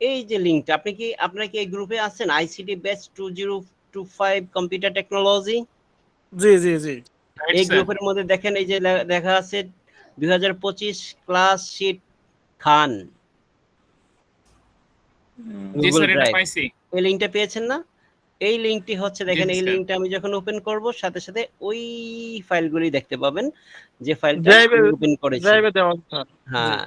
এই যে লিংকটা, আপনারা কি এই গ্রুপে আছেন? ICT ব্যাচ 2025 কম্পিউটার টেকনোলজি, জি জি জি। রাইট এই স্যার। গ্রুপের মধ্যে দেখেন এই যে দেখা আছে 2025 ক্লাস শিট খান জি গুগল স্যার এটা ড্রাইভ। পাইছি। এই লিংকটা পেয়েছেন না? এই লিংকটি হচ্ছে, জি দেখেন জি এই স্যার। লিংকটা আমি যখন ওপেন করব সাথে সাথে ওই ফাইলগুলি দেখতে পাবেন, যে ফাইলটা ড্রাইভে আমি ওপেন করেছি। ড্রাইভে দেওয়া আছে, স্যার। জি হ্যাঁ,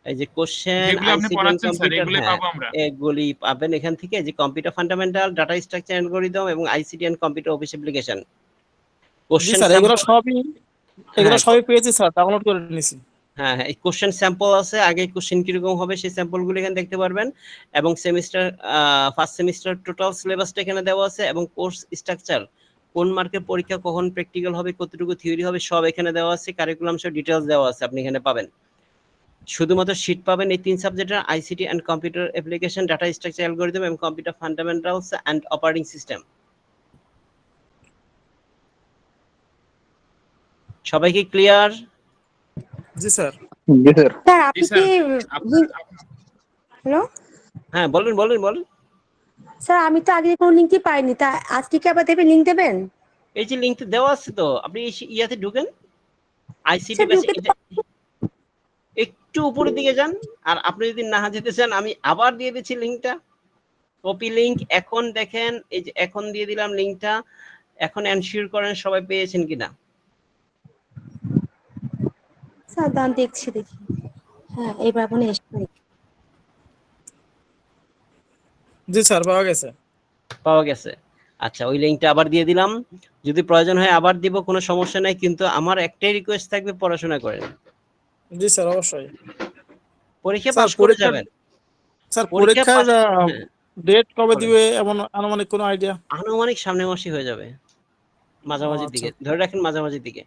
এই যে কোশ্চেন, যেগুলো আপনি ICT এন্ড পড়াচ্ছেন স্যার কম্পিউটার, এগুলোই হ্যাঁ পাবো আমরা। এগুলি পাবেন এখান থেকে, যে computer fundamental, data structure algorithm এবং ICT and computer office application. জি কোশ্চেন স্যার, এগুলো স্যাম্পল, সবই এগুলো হ্যাঁ সবই পেয়েছি স্যার, ডাউনলোড করে নিয়েছি। হ্যাঁ হ্যাঁ, এই কোশ্চেন স্যাম্পল আছে, আগে কোশ্চেন কিরকম হবে সেই স্যাম্পলগুলো এখানে দেখতে পারবেন। এবং সেমিস্টার, ফার্স্ট সেমিস্টার টোটাল সিলেবাসটা এখানে দেওয়া আছে, এবং কোর্স স্ট্রাকচার, কোন মার্কের পরীক্ষা কখন প্র্যাকটিক্যাল হবে, কতটুকু থিওরি হবে, সব এখানে দেওয়া আছে। কারিকুলাম সব ডিটেলস দেওয়া আছে, আপনি এখানে পাবেন। শুধুমাত্র শীট পাবেন এই 3 সাবজেক্টের, ICT and computer application, data structure algorithm এবং computer fundamentals and operating system. সবাই কি ক্লিয়ার? জি স্যার। জি স্যার। স্যার জি আপনি স্যার। কি আপনার হ্যালো হ্যাঁ বলেন বলেন বলেন। স্যার, আমি তো আগে কোনো লিঙ্কই পাইনি, তা আজকে কি আবার দেবেন, লিঙ্ক দেবেন? এই যে লিংক দেওয়া আছে তো, আপনি এই ইয়াতে ঢুকেন, আইসিটি স্যার ব্যাচ ঢুকে এটা একটু উপরের দিকে যান, আর আপনি যদি না যেতে চান আমি আবার দিয়ে দিচ্ছি লিংকটা, কপি লিংক। এখন দেখেন এই যে এখন দিয়ে দিলাম লিংকটা, এখন এনশিওর করেন সবাই পেয়েছেন কিনা। স্যার দান দেখছি, দেখি। হ্যাঁ এবার মনে এসছে। জি স্যার, পাওয়া গেছে। পাওয়া গেছে। আচ্ছা, ওই লিংকটা আবার দিয়ে দিলাম, যদি প্রয়োজন হয় আবার দিব, কোনো সমস্যা নাই, কিন্তু আমার একটাই রিকোয়েস্ট থাকবে, পড়াশোনা করেন। জি স্যার, অবশ্যই। পরীক্ষা স্যার পাস করে যাবেন। পরীক্ষা পরীক্ষার পাস, হ্যাঁ ডেট কবে বলেন। দিবে এমন আনুমানিক কোনো আইডিয়া? আনুমানিক সামনের মাসই হয়ে যাবে, মাঝামাঝির আচ্ছা। দিকে ধরে রাখেন, মাঝামাঝির দিকে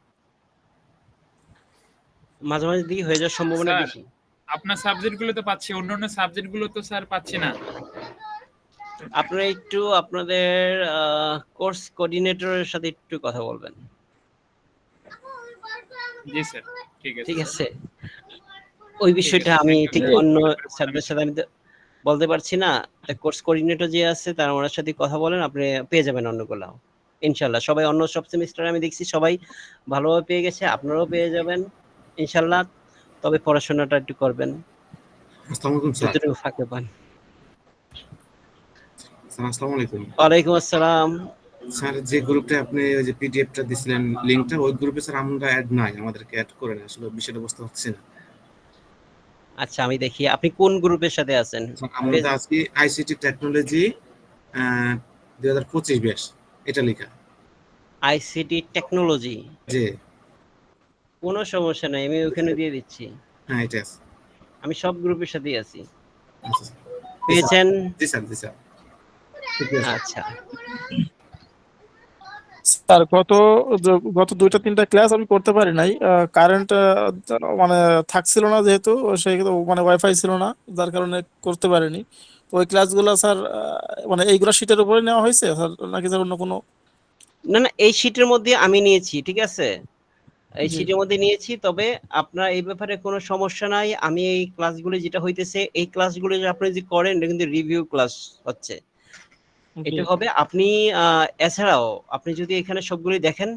হয়ে যাওয়ার সম্ভাবনা স্যার বেশি। আপনার সাবজেক্ট গুলো তো পাচ্ছি, অন্যান্য সাবজেক্ট গুলো তো স্যার পাচ্ছি না। আপনারা একটু আপনাদের কোর্স কোঅর্ডিনেটরের সাথে একটু কথা বলবেন। জি স্যার, ঠিক আছে ঠিক স্যার। আছে, ওই ঠিক বিষয়টা আছে, আমি থ্যাংক ইউ ঠিক স্যার। অন্য পরে স্যারদের বলবেন। সাথে আমি তো বলতে পারছি না। কোর্স কোঅর্ডিনেটর যে আছে তার ওনার সাথে কথা বলেন, আপনি পেয়ে যাবেন অন্যগুলো ইনশাল্লাহ। সবাই অন্য সব সেমিস্টারে আমি দেখছি সবাই ভালোভাবে পেয়ে গেছে, আপনারাও পেয়ে যাবেন ইনশাল্লাহ। তবে পড়াশোনাটা একটু করবেন আসসালামু আলাইকুম স্যার। যতটুকু ফাঁকে পান। স্যার আসসালামু আলাইকুম। ওয়ালাইকুম আসসালাম। স্যার যে গ্রুপটা আপনি ওই যে পিডিএফটা দিছিলেন লিংকটা, ওই গ্রুপে স্যার আমরা অ্যাড নাই, আমাদেরকে অ্যাড করেন, আসলে বিষয়টা বুঝতে পারছি না। আচ্ছা আমি দেখি আপনি কোন গ্রুপের সাথে আছেন। আমরা তো আজকে আইসিটি টেকনোলজি 2025 ব্যাচ, এটা লেখা। আইসিটি টেকনোলজি, জি কোনো সমস্যা নাই, আমি ওখানে দিয়ে দিচ্ছি। হ্যাঁ, এটা আছে। আমি সব গ্রুপের সাথেই আছি। আচ্ছা স্যার। পেয়েছেন? জি স্যার, জি স্যার, ঠিক আছে। আচ্ছা স্যার গত 2-3টা ক্লাস আমি করতে পারি নাই, কারেন্ট মানে থাকছিল না, যেহেতু সেই মানে ওয়াইফাই ছিল না, যার কারণে করতে পারিনি। তো ওই ক্লাসগুলো স্যার মানে এইগুলো শীটের উপরে নেওয়া হয়েছে স্যার, নাকি স্যার অন্য কোনো? না না, এই শীটের মধ্যে আমি নিয়েছি, ঠিক আছে, এই জি শীটের মধ্যে নিয়েছি। তবে আপনার এই ব্যাপারে কোনো সমস্যা নাই। আমি এই ক্লাসগুলি যেটা হইতেছে, এই ক্লাসগুলি যে আপনি যে করেন এটা কিন্তু রিভিউ ক্লাস হচ্ছে, জি এটা হবে। আপনি এছাড়াও আপনি যদি এখানে সবগুলি দেখেন,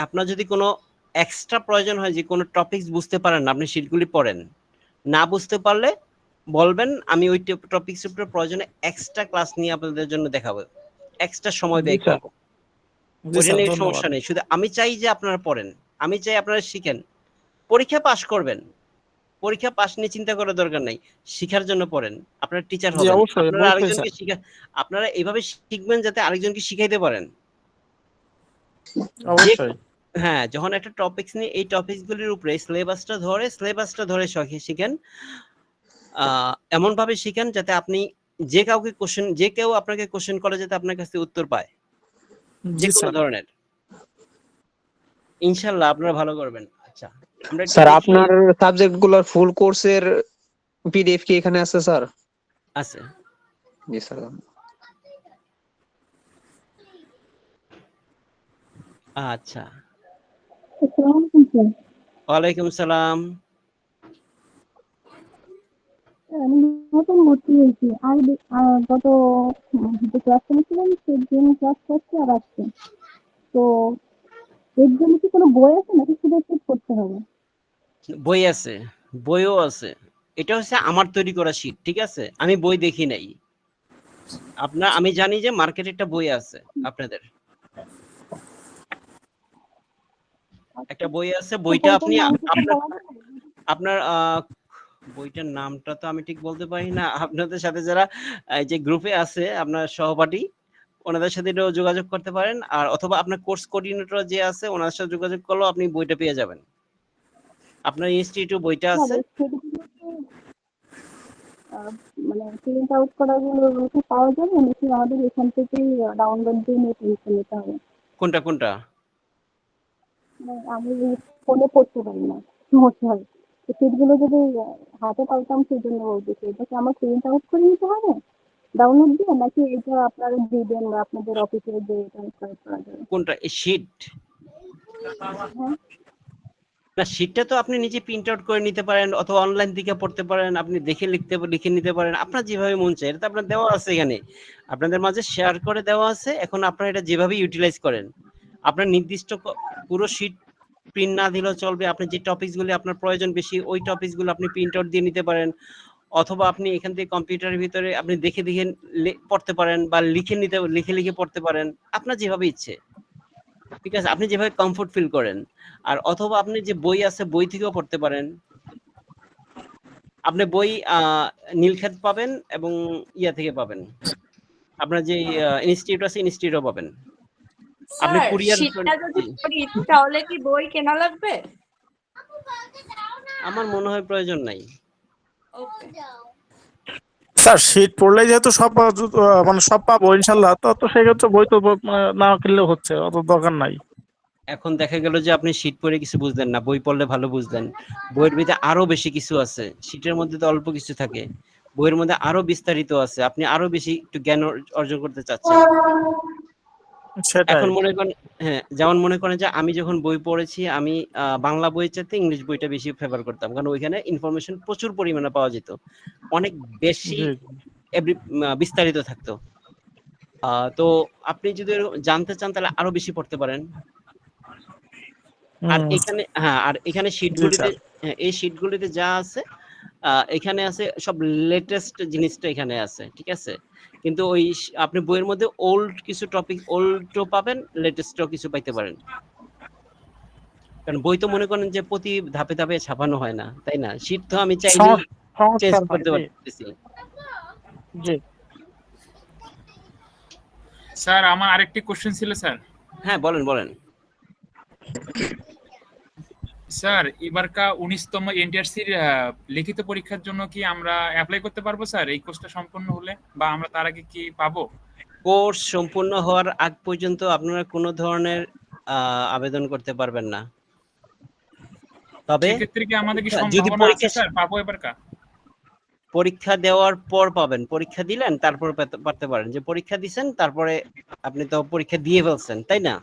আপনার যদি কোনো এক্সট্রা প্রয়োজন হয় যে কোনো টপিকস বুঝতে পারেন না, আপনি শীটগুলি পড়েন, না বুঝতে পারলে বলবেন, আমি ওই টপিকসের উপরে প্রয়োজনে এক্সট্রা ক্লাস নিয়ে আপনাদের জন্য দেখাবো, এক্সট্রা সময় জি ব্যয় স্যার, করবো। জি ওইটা স্যার, নিয়ে ধন্যবাদ। সমস্যা নেই, শুধু আমি চাই যে আপনারা পড়েন, আমি চাই আপনারা শিখেন, পরীক্ষা পাস করবেন। পরীক্ষা পাস নিয়ে চিন্তা করার দরকার নাই, শিখার জন্য পড়েন, আপনারা টিচার জি হবেন, অবশ্যই, আপনারা অবশ্যই আরেকজনকে স্যার, আপনারা এইভাবে শিখবেন যাতে আরেকজনকে শিখাইতে পারেন। যে অবশ্যই। হ্যাঁ, যখন একটা টপিকস নিয়ে এই টপিকসগুলির উপরে সিলেবাসটা ধরে শিখেন, এমন ভাবে শিখেন যাতে আপনি যে কেউ আপনাকে কোশ্চেন করে যাতে আপনার কাছে উত্তর পায়, যে জি কোনো স্যার। ধরনের। ইনশাল্লাহ আপনারা ভালো করবেন। আচ্ছা আমরা একটু স্যার দেখি। আপনার সাবজেক্ট গুলোর ফুল কোর্সের পিডিএফ কি এখানে আছে স্যার? আছে। জি স্যার। আচ্ছা, আসসালামু আলাইকুম স্যার। ওয়ালাইকুম সালাম। আমি নতুন ভর্তি হয়েছি। গত যে ক্লাস করেছিলাম সেদিন ক্লাস করছি আর আজকে। তো এর জন্য কি কোনো বই আছে নাকি শুধু চেক করতে হবে? বই আছে, বইও আছে। এটা হচ্ছে আমার তৈরি করা শীট, ঠিক আছে, আমি বই দেখি নাই। আমি জানি যে মার্কেটে একটা বই আছে আপনাদের, একটা বই আছে, তো বইটা বইটার আপনি নাম কি একটু আপনার বলা যাবে? আপনার বইটার নামটা তো আমি ঠিক বলতে পারি না। আপনাদের সাথে যারা এই যে গ্রুপে আছে আপনার সহপাঠী, ওনাদের সাথে এটাও যোগাযোগ করতে পারেন, আর অথবা আপনার কোর্স কোঅর্ডিনেটর যে আছে ওনার সাথে যোগাযোগ করলেও আপনি বইটা পেয়ে যাবেন। আপনার ইনস্টিটিউটে বইটা আছে। হবে সেগুলো কি আহ, মানে প্রিন্ট আউট করাগুলো কি পাওয়া যাবে নাকি আমাদের এখান থেকেই ডাউনলোড দিয়ে নিয়ে প্রিন্ট নিতে হবে? কোনটা কোনটা? মানে আমি ফোনে পড়তে পারি না, সমস্যা হয়। তো সিটগুলো যদি হাতে পাইতাম সেই জন্য বলতেছি, এটা কি আমার প্রিন্ট আউট করে নিতে হবে ডাউনলোড দিয়ে, নাকি এটা আপনারা দিবেন বা আপনাদের অফিসে যে ট্রান্সফার করা যাবে? কোনটা এই শীট? হ্যাঁ না, শীটটা তো আপনি নিজে প্রিন্ট আউট করে নিতে পারেন, অথবা অনলাইন থেকে পড়তে পারেন, আপনি দেখে লিখে নিতে পারেন, আপনার যেভাবে মন চায়। এটা তো আপনার দেওয়া আছে এখানে, আপনাদের মাঝে শেয়ার করে দেওয়া আছে। এখন আপনারা এটা যেভাবে ইউটিলাইজ করেন, আপনার নির্দিষ্ট পুরো শীট প্রিন্ট না দিলেও চলবে, আপনি যে টপিকস গুলো আপনার প্রয়োজন বেশি ওই টপিকস গুলো আপনি প্রিন্ট আউট দিয়ে নিতে পারেন, অথবা আপনি এখান থেকে কম্পিউটারের ভিতরে আপনি দেখে দেখে পড়তে পারেন বা লিখে পড়তে পারেন, আপনার যেভাবে ইচ্ছে, ঠিক আছে, আপনি যেভাবে কমফোর্ট ফিল করেন। আর অথবা আপনি যে বই আছে বই থেকেও পড়তে পারেন, আপনি বই নীলক্ষেত পাবেন এবং ইয়া থেকে পাবেন, আপনার যে ইনস্টিটিউট আছে ইনস্টিটিউটও পাবেন। আপনি স্যার কুরিয়ার শীতটা যদি করি তাহলে কি বই কেনা লাগবে? আমার মনে হয় প্রয়োজন নাই। ওকে স্যার শীট পড়লেই যেহেতু সব মানে সব পাবো ইনশাল্লাহ, তো সেক্ষেত্রে বই তো না কিনলেও হচ্ছে, অত দরকার নাই। এখন দেখা গেল যে আপনি শীট পড়ে কিছু বুঝলেন না, বই পড়লে ভালো বুঝলেন। বইয়ের ভিতরে আরো বেশি কিছু আছে, শীটের মধ্যে তো অল্প কিছু থাকে, বইয়ের মধ্যে আরো বিস্তারিত আছে, আপনি আরো বেশি একটু জ্ঞান অর্জন করতে চাচ্ছেন। সেটাই। এখন মনে করেন, হ্যাঁ, যেমন মনে করেন যে আমি যখন বই পড়েছি, আমি বাংলা বইয়ের চাইতে ইংলিশ বইটা বেশি ফেভার করতাম, কারণ ওইখানে ইনফরমেশন প্রচুর পরিমাণে পাওয়া যেত, অনেক বেশি বিস্তারিত থাকতো। তো আপনি যদি জানতে চান তাহলে আরো বেশি পড়তে পারেন। আর এখানে আর এখানে শীটগুলিতে, এই শীটগুলিতে যা আছে এখানে আছে সব লেটেস্ট জিনিসটা এখানে আছে, ঠিক আছে, কিন্তু ওই আপনি বইয়ের মধ্যে ওল্ড কিছু টপিক ওল্ডও পাবেন, লেটেস্টও কিছু পাইতে পারেন। কারণ বই তো মনে করেন যে প্রতি ধাপে ধাপে ছাপানো হয় না, তাই না? শীট তো আমি চাইলে চেঞ্জ করতে পারতেছি। জি স্যার আমার আরেকটি কোশ্চেন ছিল স্যার। হ্যাঁ বলেন বলেন। স্যার এবারকার 19তম এনটিআরসির লিখিত পরীক্ষার জন্য কি আমরা অ্যাপ্লাই করতে পারবো স্যার এই কোর্সটা সম্পূর্ণ হলে, বা আমরা তার আগে কি পাবো? কোর্স সম্পূর্ণ হওয়ার আগ পর্যন্ত আপনারা কোনো ধরনের আবেদন করতে পারবেন না। তবে সেক্ষেত্রে কি আমাদের কি যদি সম্ভাবনা আছে স্যার পাবো এবারকার? পরীক্ষা দেওয়ার পর পাবেন, পরীক্ষা দিলেন তারপর পারতে পারেন, যে পরীক্ষা দিবেন তারপরে আপনি তো পরীক্ষা দিয়ে ফেলছেন, তাই না?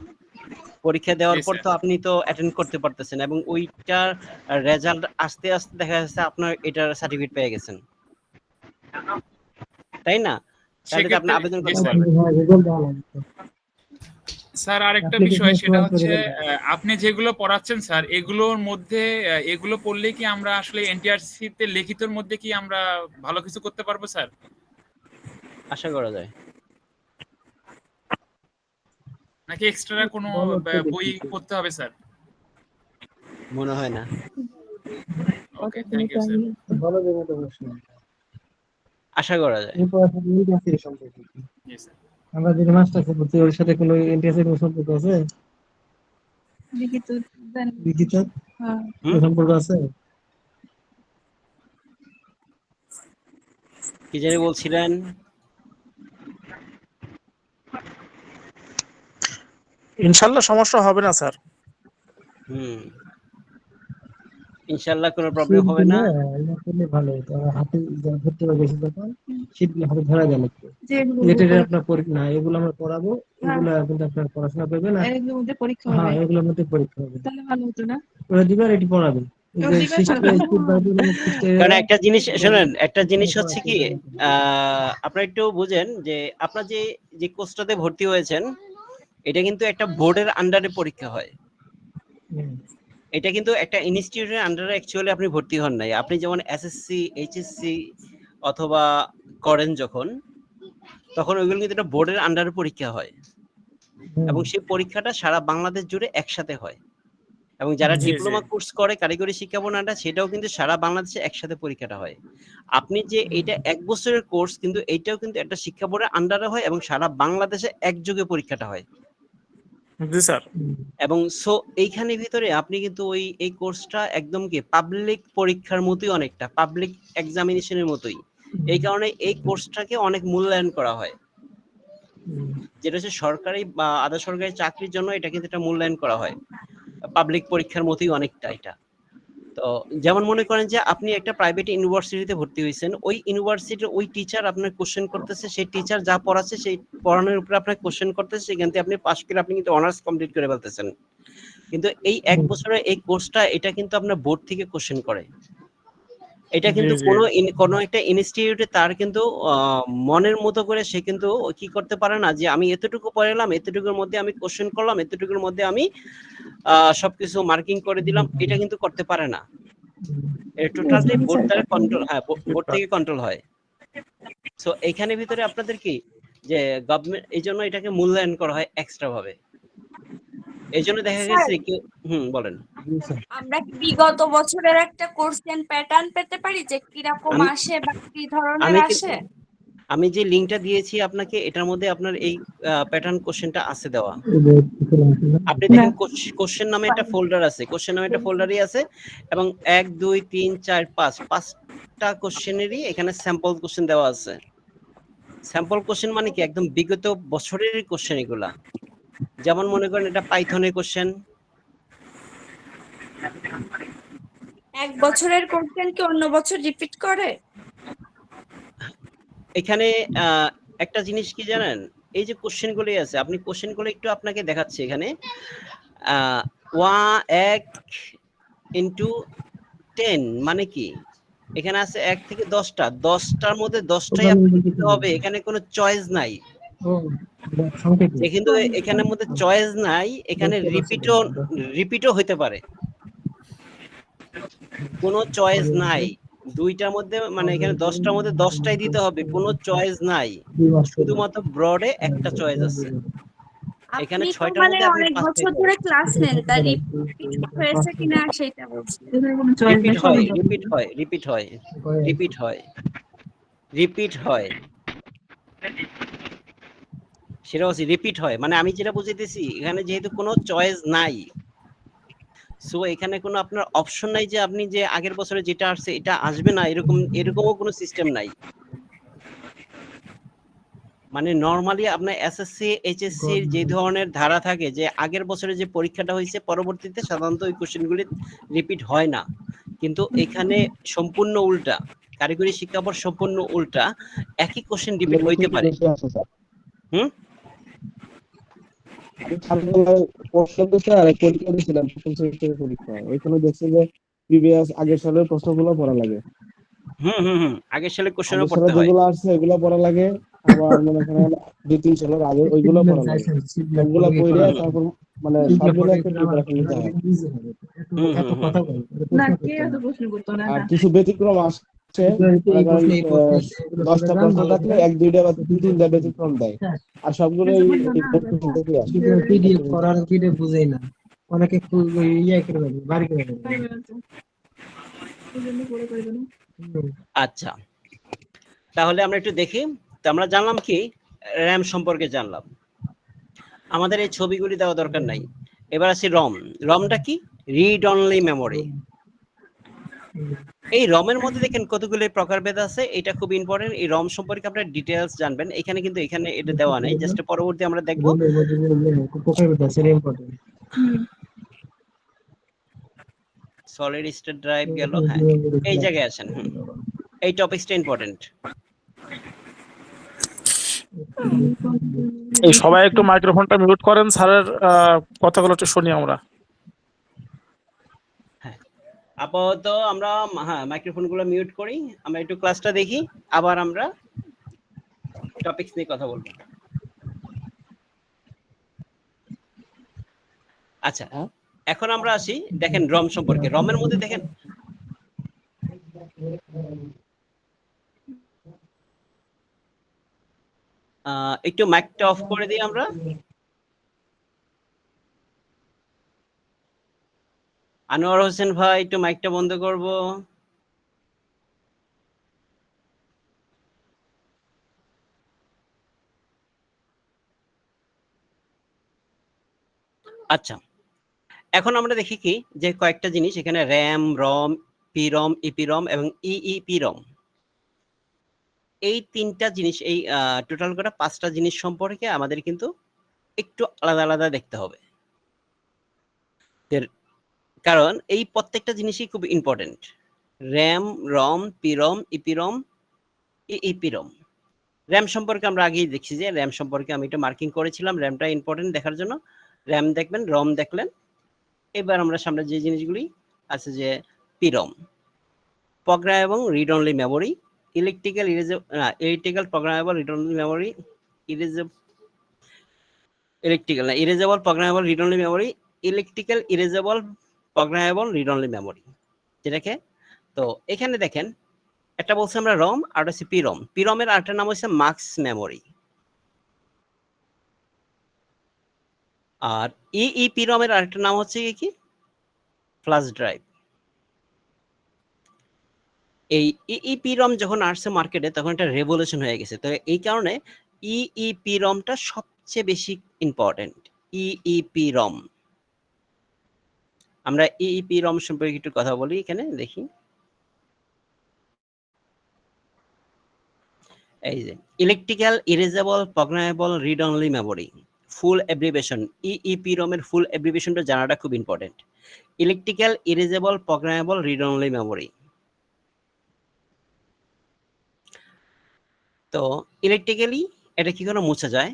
পরীক্ষা দেওয়ার পর তো আপনি তো অ্যাটেন্ড করতে পারতেছেন, এবং ওইটার রেজাল্ট আস্তে আস্তে দেখা যাচ্ছে আপনার এটার সার্টিফিকেট পেয়ে গেছেন, তাই না? তাহলে তো আপনি আবেদন করতে পারবেন। স্যার আরেকটা বিষয়, সেটা হচ্ছে আপনি যেগুলো পড়াচ্ছেন স্যার, এগুলোর মধ্যে এগুলো পড়লে কি আমরা আসলে এনটিআরসি তে লিখিতর মধ্যে কি আমরা ভালো কিছু করতে পারবো স্যার? আশা করা যায়। নাকি এক্সট্রা কোনো বই পড়তে হবে স্যার? মনে হয় না। ওকে, থ্যাংক ইউ স্যার। আশা করা যায়। জি স্যার। আমরা যে মাস্টার্স করছি ওর সাথে কোনো এনটিএসএর কোনো সম্পর্ক আছে? লিখিত সম্পর্ক আছে? কি জানি বলছিলেন? ইনশাল্লাহ সমস্যা হবে না স্যার। ইনশাআল্লাহ কোনো প্রবলেম হবে না। ভালো হতো, হাতে ধরতে হবে বেশি, যখন শীটগুলো হাতে ধরা গেল যেটা আপনার পরীক্ষা না, এগুলো আমরা পড়াবো, এগুলো কিন্তু আপনার পড়াশোনা করবেন না, এগুলোর মধ্যে পরীক্ষা হবে। হ্যাঁ, এগুলোর মধ্যে পরীক্ষা হবে, তাহলে ভালো হতো না? ওরা দিবে আর এটি পড়াবেন। কারণ একটা জিনিস শুনেন, একটা জিনিস হচ্ছে কি, আপনারা একটু বুঝেন যে আপনার যে কোর্সটাতে ভর্তি হয়েছেন এটা কিন্তু একটা বোর্ডের আন্ডারে পরীক্ষা হয়, এটা কিন্তু একটা ইনস্টিটিউটের আন্ডারে অ্যাকচুয়ালি আপনি ভর্তি হন নাই। আপনি যেমন এসএসসি এইচএসসি অথবা করেন যখন, তখন ওইগুলো কিন্তু একটা বোর্ডের আন্ডারে পরীক্ষা হয়, এবং সেই পরীক্ষাটা সারা বাংলাদেশ জুড়ে একসাথে হয়, এবং যারা ডিপ্লোমা কোর্স করে কারিগরি শিক্ষা বোর্ডে সেটাও কিন্তু সারা বাংলাদেশে একসাথে পরীক্ষাটা হয়। আপনি যে এইটা 1 বছরের কোর্স, কিন্তু এইটাও কিন্তু একটা শিক্ষা বোর্ডের আন্ডারে হয় এবং সারা বাংলাদেশে একযোগে পরীক্ষাটা হয়। জি স্যার। এবং সো এইখানে ভিতরে আপনি কিন্তু এই কোর্সটা একদম কি পাবলিক পরীক্ষার মতোই, অনেকটা পাবলিক এক্সামিনেশনের মতোই। এই কারণে এই কোর্সটাকে অনেক মূল্যায়ন করা হয়, যেটা হচ্ছে সরকারি বা আধা সরকারি চাকরির জন্য এটা কিন্তু একটা মূল্যায়ন করা হয় পাবলিক পরীক্ষার মতোই অনেকটা এটা। তো যেমন মনে করেন যে আপনি একটা প্রাইভেট ইউনিভার্সিটিতে ভর্তি হয়েছেন, ওই ইউনিভার্সিটির ওই টিচার আপনার কোশ্চেন করতেছে, সেই টিচার যা পড়াচ্ছে সেই পড়ানোর উপরে আপনার কোশ্চেন করতেছে, সেখান থেকে আপনি পাস করে আপনি কিন্তু অনার্স কমপ্লিট করে ফেলতেছেন। কিন্তু এই 1 বছরের এই কোর্সটা এটা কিন্তু আপনার বোর্ড থেকে কোশ্চেন করে, এটা জি কিন্তু জি কোনো একটা ইনস্টিটিউটে তার কিন্তু মনের মতো করে সে কিন্তু কি করতে পারে না যে আমি এতটুকু পড়ালাম, এতটুকুর মধ্যে আমি কোশ্চেন করলাম, এতটুকুর মধ্যে আমি সবকিছু মার্কিং করে দিলাম, এটা কিন্তু করতে পারে না। টোটালটাই বোর্ড দ্বারা কন্ট্রোল, হ্যাঁ বোর্ড থেকে কন্ট্রোল হয়। সো এখানে ভিতরে আপনাদের কি যে গভর্নমেন্ট এই জন্য এটাকে মূল্যায়ন করা হয় এক্সট্রা ভাবে। এই জন্য দেখা স্যার গেছে কি বলেন। আমরা কি বিগত বছরের একটা কোশ্চেন প্যাটার্ন পেতে পারি যে কিরকম আমি আসে বা কি ধরনের আমি আসে? আমি যে লিংকটা দিয়েছি আপনাকে, এটার মধ্যে আপনার এই প্যাটার্ন কোশ্চেনটা আছে দেওয়া। আপনি দেখেন কোশ্চেন নামে একটা ফোল্ডার আছে, কোশ্চেন নামে একটা ফোল্ডারই আছে এবং 1 2 3 4 5 5টা কোশ্চেনেরই এখানে স্যাম্পল কোশ্চেন দেওয়া আছে। স্যাম্পল কোশ্চেন মানে কি একদম বিগত বছরের কোশ্চেন এগুলা। যেমন মনে করেন এটা পাইথনের কোশ্চেন। এক বছরের কোশ্চেন কি অন্য বছর রিপিট করে? এখানে একটা জিনিস কি জানেন, এই যে কোশ্চেনগুলি আছে, আপনি কোশ্চেনগুলো একটু আপনাকে দেখাচ্ছি এখানে। 1 ইন্টু 10 মানে কি, এখানে আছে 1 থেকে 10টা, 10টার মধ্যে 10টাই আপনাকে দিতে হবে, এখানে কোনো চয়েস নাই। যে কিন্তু এখানের মধ্যে চয়েস নাই, এখানে রিপিটও হতে পারে, কোনো চয়েস নাই। দুইটার মধ্যে মানে এখানে 10টার মধ্যে 10টাই দিতে হবে, কোনো চয়েস নাই, শুধুমাত্র ব্রডে একটা চয়েস আছে। এখানে আপনি তো 6টার মানে মধ্যে আপনি অনেক 5টাই বছর পাবেন। ধরে ক্লাস নেন, তার রিপিট হয়েছে কিনা সেটা বলছি। রিপিট হয়, রিপিট হয়, রিপিট হয়, রিপিট হয়, রিপিট হয়, সেটা হচ্ছে রিপিট হয়। মানে আমি যেটা বুঝাইতেছি, এখানে যেহেতু কোনো চয়েস নাই, সো এখানে কোনো আপনার অপশন নাই যে আপনি যে আগের বছরে যেটা আসছে এটা আসবে না, এরকমও কোনো সিস্টেম নাই। মানে নরমালি আপনার এসএসসি এইচএসসি যে ধরনের ধারা থাকে যে আগের বছরে যে পরীক্ষাটা হয়েছে পরবর্তীতে সাধারণত ওই কোশ্চেনগুলি রিপিট হয় না, কিন্তু এখানে সম্পূর্ণ উল্টা। কারিগরি শিক্ষা বোর্ড সম্পূর্ণ উল্টা, একই কোশ্চেন রিপিট হইতে পারে। হুম আমি ছোটবেলায় পড়াশোনা করতে আর এক পরীক্ষা দিয়েছিলাম, প্রথম সেমিস্টারের পরীক্ষা। ওইখানে দেখছি যে প্রিভিয়াস আগের সালের প্রশ্নগুলো পড়া লাগে, আগের সালে কোশ্চেনও আগের সালে পড়তে হয়। যেগুলো আসছে এগুলো পড়া লাগে। আবার মনে করেন 2-3 সালের আগে ওইগুলো পড়া লাগে। সবগুলা পড়ে তারপর মানে সব মিলে একটা প্রিপারেশন নিতে হয়। আর কিছু ব্যতিক্রম আসছে, মনে করেন 10টা প্রশ্ন থাকলে 1-2টা বা 2-3টা ব্যতিক্রম দেয়, আর সবগুলোই থেকে আসে। পিডিএফ করার পিডিএফ বুঝেই না, অনেকে ইয়ে করে দেবে, বাড়ি করে দেবে। আচ্ছা, তাহলে আমরা একটু দেখি। তো আমরা জানলাম কি, র্যাম সম্পর্কে জানলাম। আমাদের এই ছবিগুলি দেওয়া দরকার নাই। এবার আসি রম। রমটা কি? Read only memory. এই রমের মধ্যে দেখেন কতগুলো প্রকারভেদ আছে, এটা খুব ইম্পর্টেন্ট। এই রম সম্পর্কে আপনারা ডিটেইলস জানবেন। এখানে কিন্তু এটা দেওয়া নাই, জাস্ট পরবর্তী আমরা দেখব। সলিড স্টেট ড্রাইভ গেল, হ্যাঁ এই জায়গায় আসেন। এই টপিকসটা ইম্পর্টেন্ট। এই সবাই একটু মাইক্রোফোনটা মিউট করেন, স্যারের কথাগুলো একটু শুনি আমরা। হ্যাঁ, আপাতত আমরা মাইক্রোফোনগুলো মিউট করি, আমরা একটু ক্লাসটা দেখি, আবার আমরা টপিকস নিয়ে কথা বলবো। আচ্ছা, এখন আমরা আসি, দেখেন রম সম্পর্কে। রমের মধ্যে দেখেন একটু মাইকটা অফ করে দিই আমরা। আনোয়ার হোসেন ভাই একটু মাইকটা বন্ধ করব। আচ্ছা, এখন আমরা দেখি কি যে কয়েকটা জিনিস এখানে, র্যাম, রম, পিরম, ইপিরম এবং ইইপিরম। এই তিনটা জিনিস, এই টোটাল করে 5টা জিনিস সম্পর্কে আমাদের কিন্তু একটু আলাদা আলাদা দেখতে হবে, কারণ এই প্রত্যেকটা জিনিসই খুব ইম্পর্টেন্ট। র্যাম, রম, পিরম, ইপিরম, ইইপিরম। র্যাম সম্পর্কে আমরা আগেই দেখছি যে র্যাম সম্পর্কে আমি এটা মার্কিং করেছিলাম, র্যামটা ইম্পর্টেন্ট দেখার জন্য। র্যাম দেখবেন, রম দেখলেন। এবার আমরা সামনে যে জিনিসগুলি আছে যে পিরম। Programmable read only memory, electrical programmable read only memory, erasable programmable read only memory, electrical erasable programmable read only memory, যেটাকে তো এখানে দেখেন একটা বলছে আমরা রম আর হচ্ছে পিরম। পিরমের আরেকটা নাম হচ্ছে মাক্স মেমোরি। আর ইইপিরমের আরেকটা নাম হচ্ছে কি ফ্ল্যাশ ড্রাইভ। এই ইইপিরম যখন আসছে মার্কেটে তখন একটা রেভলিউশন হয়ে গেছে। তো এই কারণে ইইপিরমটা সবচেয়ে বেশি ইম্পর্টেন্ট। ইইপিরম, আমরা ইইপিরম সম্পর্কে একটু কথা বলি। এখানে দেখি, এই যে electrical erasable programmable read only memory, full abbreviation. EEPROM এর ফুল অ্যাব্রিভিয়েশনটা জানাটা খুব important. Electrical erasable programmable read only memory. তো ইলেকট্রিক্যালি এটা কি করে মুছা যায়,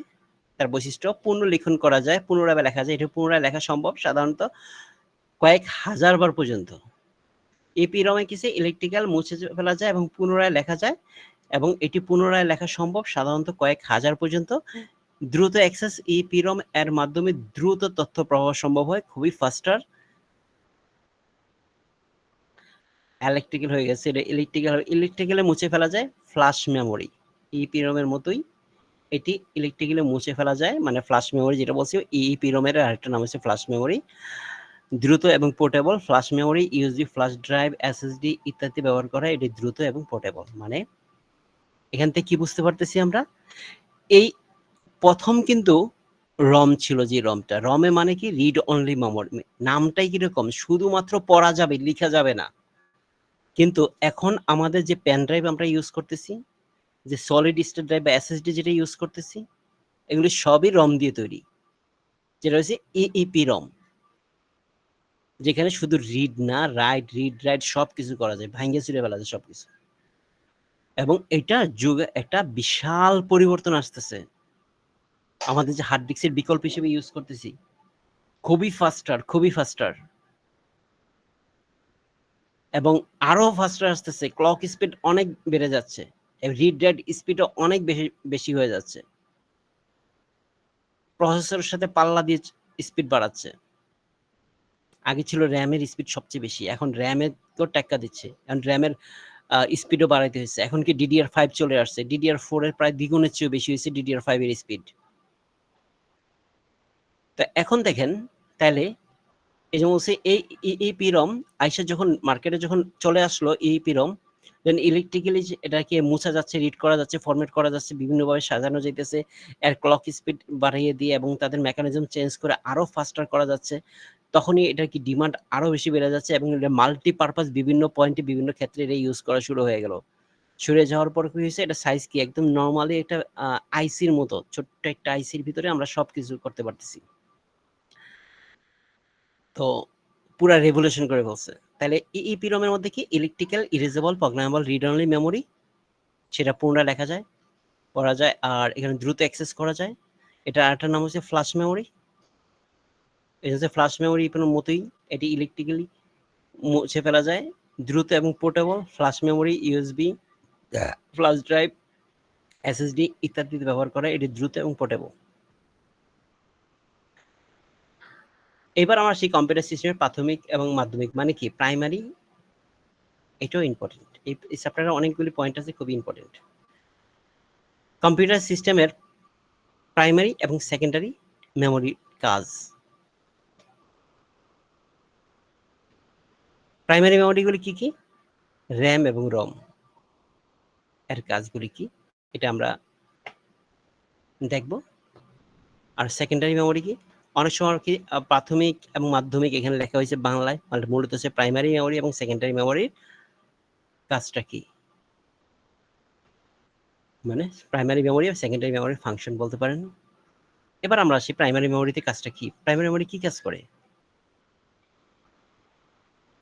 তার বৈশিষ্ট্য পুনর্লিখন করা যায়, পুনরায় লেখা যায়। এটা পুনরায় লেখা সম্ভব সাধারণত কয়েক হাজার বার পর্যন্ত। ইপিরমে কিছু ইলেকট্রিক্যাল মুছে ফেলা যায় এবং পুনরায় লেখা যায়, এবং এটি পুনরায় লেখা সম্ভব সাধারণত কয়েক হাজার পর্যন্ত। দ্রুত অ্যাক্সেস ইপিরম এর মাধ্যমে দ্রুত তথ্য প্রবাহ সম্ভব হয়, খুবই ফাস্টার। ইলেকট্রিক্যাল হয়ে গেছে, এটা ইলেকট্রিক্যালে মুছে ফেলা যায়। ফ্ল্যাশ মেমোরি ইপিরমের মতোই এটি ইলেকট্রিক্যালি মুছে ফেলা যায়, মানে ফ্ল্যাশ মেমোরি যেটা বলছি। ইপিরমের আরেকটা নাম হচ্ছে ফ্ল্যাশ মেমোরি। দ্রুত এবং portable flash memory, USB flash drive, SSD ইত্যাদি ব্যবহার করা। এটি দ্রুত এবং পোর্টেবল। মানে এখান থেকে কি বুঝতে পারতেছি আমরা, এই প্রথম কিন্তু রম ছিল, যে রমটা, রমে মানে কি রিড অনলি মেমোরি, নামটাই কিরকম, শুধুমাত্র পড়া যাবে, লেখা যাবে না। কিন্তু এখন আমাদের যে পেন ড্রাইভ আমরা ইউজ করতেছি, যে সলিড স্টেট ড্রাইভ বা এসএসডি যেটা ইউজ করতেছি, এগুলি সবই রম দিয়ে তৈরি, যেটা হচ্ছে ইইপি রম, যেখানে শুধু রিড না, রিড রাইট সব কিছু করা যায়, ভাঙ্গে ছিঁড়ে ফেলা যায় সবকিছু। এবং এটা যুগে একটা বিশাল পরিবর্তন আসতেছে। আমাদের যে হার্ড ডিস্কের বিকল্প হিসেবে ইউজ করতেছি, খুবই ফাস্টার, এবং আরো ফাস্টার আসতেছে। ক্লক স্পিড অনেক বেড়ে যাচ্ছে, রিড রাইট স্পিডও অনেক বেশি হয়ে যাচ্ছে। প্রসেসরের সাথে পাল্লা দিয়ে স্পিড বাড়াচ্ছে। আগে ছিল র্যামের স্পিড সবচেয়ে বেশি, এখন র্যামেরও টেক্কা দিচ্ছে, এখন র্যামের স্পিডও বাড়াইতে হয়েছে। এখন কি DDR5 চলে আসছে, DDR4 এর প্রায় দ্বিগুণের চেয়েও বেশি হয়েছে DDR5 এর স্পিড। তো এখন দেখেন, তাহলে এই যে বলছে এই ইইপিরম আইসা যখন মার্কেটে যখন চলে আসলো ইইপিরম, দেন ইলেকট্রিক্যালি এটাকে মুছা যাচ্ছে, রিড করা যাচ্ছে, ফরম্যাট করা যাচ্ছে, বিভিন্নভাবে সাজানো যাইতেছে, এর ক্লক স্পিড বাড়িয়ে দিয়ে এবং তাদের মেকানিজম চেঞ্জ করে আরো ফাস্টার করা যাচ্ছে। তখনই এটার কি ডিমান্ড আরো বেশি বেড়ে যাচ্ছে, এবং এটা মাল্টিপারপাস বিভিন্ন পয়েন্টে বিভিন্ন ক্ষেত্রে এটা ইউজ করা শুরু হয়ে গেল। সরে যাওয়ার পর কি হয়েছে, এটা সাইজ কি একদম নর্মালি একটা আইসির মতো, ছোট্ট একটা আইসির ভিতরে আমরা সবকিছু করতে পারতেছি। তো পুরা রেভলিউশন করে ফেলছে। তাহলে ইইপিরমের মধ্যে কি electrical erasable programmable read only memory, সেটা পুনরায় লেখা যায়, পড়া যায়, আর এখানে দ্রুত অ্যাক্সেস করা যায়। এটা আরেকটা নাম হচ্ছে ফ্ল্যাশ মেমোরি। এটা হচ্ছে ফ্ল্যাশ মেমোরি মতোই, এটি ইলেকট্রিক্যালি মুছে ফেলা যায়, দ্রুত এবং portable. Flash memory, USB flash drive, SSD ইত্যাদিতে ব্যবহার করে, এটি দ্রুত এবং পোর্টেবল। এবার আমরা সেই কম্পিউটার সিস্টেমের প্রাথমিক এবং মাধ্যমিক মানে কি, প্রাইমারি, এটাও ইম্পর্টেন্ট। এই চ্যাপ্টারে অনেকগুলি পয়েন্ট আছে, খুবই ইম্পর্টেন্ট। কম্পিউটার সিস্টেমের প্রাইমারি এবং সেকেন্ডারি মেমোরি কাজ। প্রাইমারি মেমোরিগুলি কি কি, র্যাম এবং রম, এর কাজগুলি কি এটা আমরা দেখব। আর সেকেন্ডারি মেমোরি কি, অনেক সময় কি প্রাথমিক এবং মাধ্যমিক এখানে লেখা হয়েছে বাংলায়, মানে মূলত হচ্ছে প্রাইমারি মেমোরি এবং সেকেন্ডারি মেমোরির কাজটা কি, মানে প্রাইমারি মেমোরি আর সেকেন্ডারি মেমোরির ফাংশন বলতে পারেন। এবার আমরা আসি প্রাইমারি মেমোরিতে কাজটা কি। প্রাইমারি মেমোরি কি কাজ করে?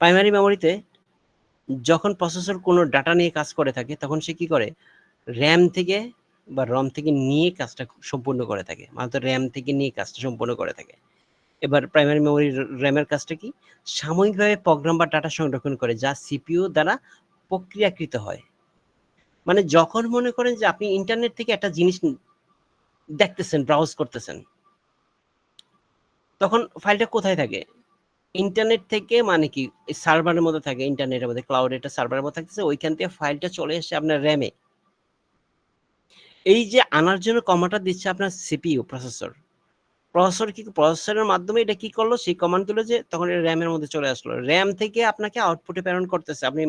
প্রাইমারি মেমোরিতে যখন প্রসেসর কোনো ডাটা নিয়ে কাজ করে থাকে, তখন সে কি করে, র্যাম থেকে বা রম থেকে নিয়ে কাজটা সম্পূর্ণ করে থাকে, মানে র্যাম থেকে নিয়ে কাজটা সম্পূর্ণ করে থাকে। এবার প্রাইমারি মেমোরি র্যামের কাজটা কি, সাময়িকভাবে প্রোগ্রাম বা ডাটা সংরক্ষণ করে, যা সিপিইউ দ্বারা প্রক্রিয়াকৃত হয়। মানে যখন মনে করেন যে আপনি ইন্টারনেট থেকে একটা জিনিস দেখতেছেন, ব্রাউজ করতেছেন, তখন ফাইলটা কোথায় থাকে? ইন্টারনেট থেকে মানে কি সার্ভারের মধ্যে থাকে, ইন্টারনেটের মধ্যে ক্লাউড একটা সার্ভারের মধ্যে থাকতেছে, ওইখান থেকে ফাইলটা চলে এসে আপনার র্যামে। এই যে আনার জন্য কমান্ডটা দিচ্ছে আপনার সিপিইউ প্রসেসর। প্রসেসরের মাধ্যমে এটা কি করলো, সেই কমান্ড দিল যে তখন এটা র্যামের মধ্যে চলে আসলো। র্যাম থেকে আপনাকে আউটপুটে প্রেরণ করতেছে, আপনি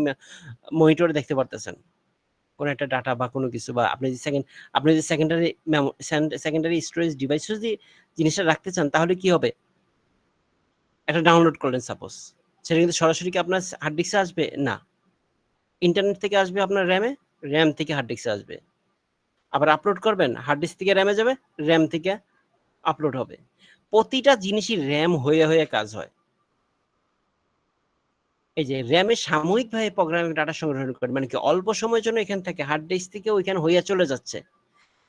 মনিটরে দেখতে পারতেছেন কোনো একটা ডাটা বা কোনো কিছু, বা আপনি যে সেকেন্ডারি স্টোরেজ ডিভাইস যদি জিনিসটা রাখতে চান, তাহলে কি হবে? একটা ডাউনলোড করলেন সাপোজ, সেটা কিন্তু সরাসরি কি আপনার হার্ড ডিস্কে আসবে না, ইন্টারনেট থেকে আসবে আপনার র্যামে, র্যাম থেকে হার্ড ডিস্কে আসবে। আবার আপলোড করবেন, হার্ড ডিস্ক থেকে র্যামে যাবে, র্যাম থেকে আপলোড হবে। প্রতিটা জিনিসই র্যাম হয়ে হয়ে কাজ হয়। এই যে র্যামে সাময়িকভাবে প্রোগ্রামিং ডাটা সংগ্রহ করে, মানে কি অল্প সময়ের জন্য এখান থেকে হার্ড ডিস্ক থেকে ওইখানে হইয়া চলে যাচ্ছে।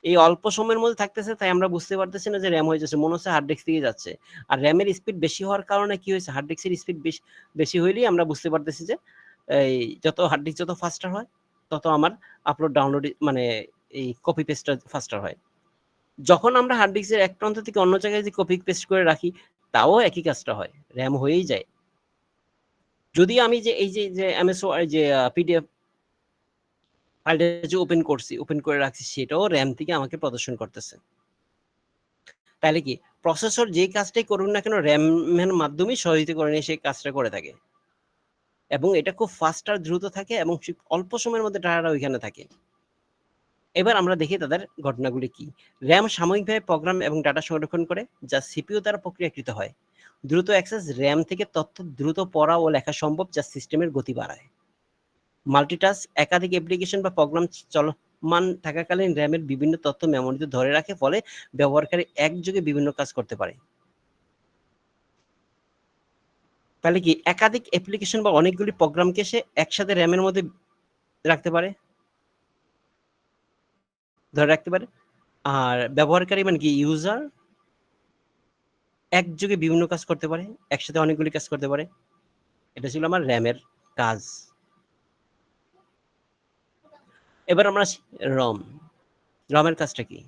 এই অল্প সময়ের মধ্যে থাকতেছে, তাই আমরা বুঝতে পারতেছি না যে র্যাম হয়ে যাচ্ছে, মনে হচ্ছে হার্ড ডিস্ক থেকে যাচ্ছে। আর র্যামের স্পিড বেশি হওয়ার কারণে কি হয়েছে, হার্ড ডিস্কের স্পিড বেশি হইলেই আমরা বুঝতে পারতেছি যে এই যত হার্ড ডিস্ক যত ফাস্টার হয়, তত আমার আপলোড ডাউনলোড মানে এই কপি পেস্টটা ফাস্টার হয়। যখন আমরা হার্ড ডিস্কের এক প্রান্ত থেকে অন্য জায়গায় যে কপি পেস্ট করে রাখি, তাও একই কাজটা হয়, র্যাম হয়েই যায়। যদি আমি যে এই যে এমএসও যে পিডিএফ ফাইলটা যে ওপেন করে রাখছি, সেটাও র্যাম থেকে আমাকে প্রদর্শন করতেছে। তাহলে কি প্রসেসর যে কাজটাই করুন না কেন, র্যামের মাধ্যমেই সহযোগিতা করে নিয়ে সেই কাজটা করে থাকে, এবং এটা খুব ফাস্ট আর দ্রুত থাকে, এবং অল্প সময়ের মধ্যে ডাটাটা ওইখানে থাকে। এবার আমরা দেখি তাদের ঘটনাগুলি কি। র্যাম সাময়িকভাবে প্রোগ্রাম এবং ডাটা সংরক্ষণ করে, যা সিপিইউ দ্বারা প্রক্রিয়াকৃত হয়। দ্রুত অ্যাক্সেস, র্যাম থেকে তথ্য দ্রুত পড়া ও লেখা সম্ভব, যা সিস্টেমের গতি বাড়ায়। মাল্টিটাস্ক, একাধিক অ্যাপ্লিকেশন বা প্রোগ্রাম চলমান থাকাকালীন র্যামের বিভিন্ন তথ্য মেমোরিতে ধরে রাখে, ফলে ব্যবহারকারী একযোগে বিভিন্ন কাজ করতে পারে। তাহলে কি একাধিক অ্যাপ্লিকেশন বা অনেকগুলি প্রোগ্রামকে সে একসাথে র্যামের মধ্যে রাখতে পারে, ধরে রাখতে পারে। আর ব্যবহারকারী মানে কি ইউজার একযোগে বিভিন্ন কাজ করতে পারে, একসাথে অনেকগুলি কাজ করতে পারে। এটা ছিল আমার র্যামের কাজ। এবার আমরা রমের কাজটা কি?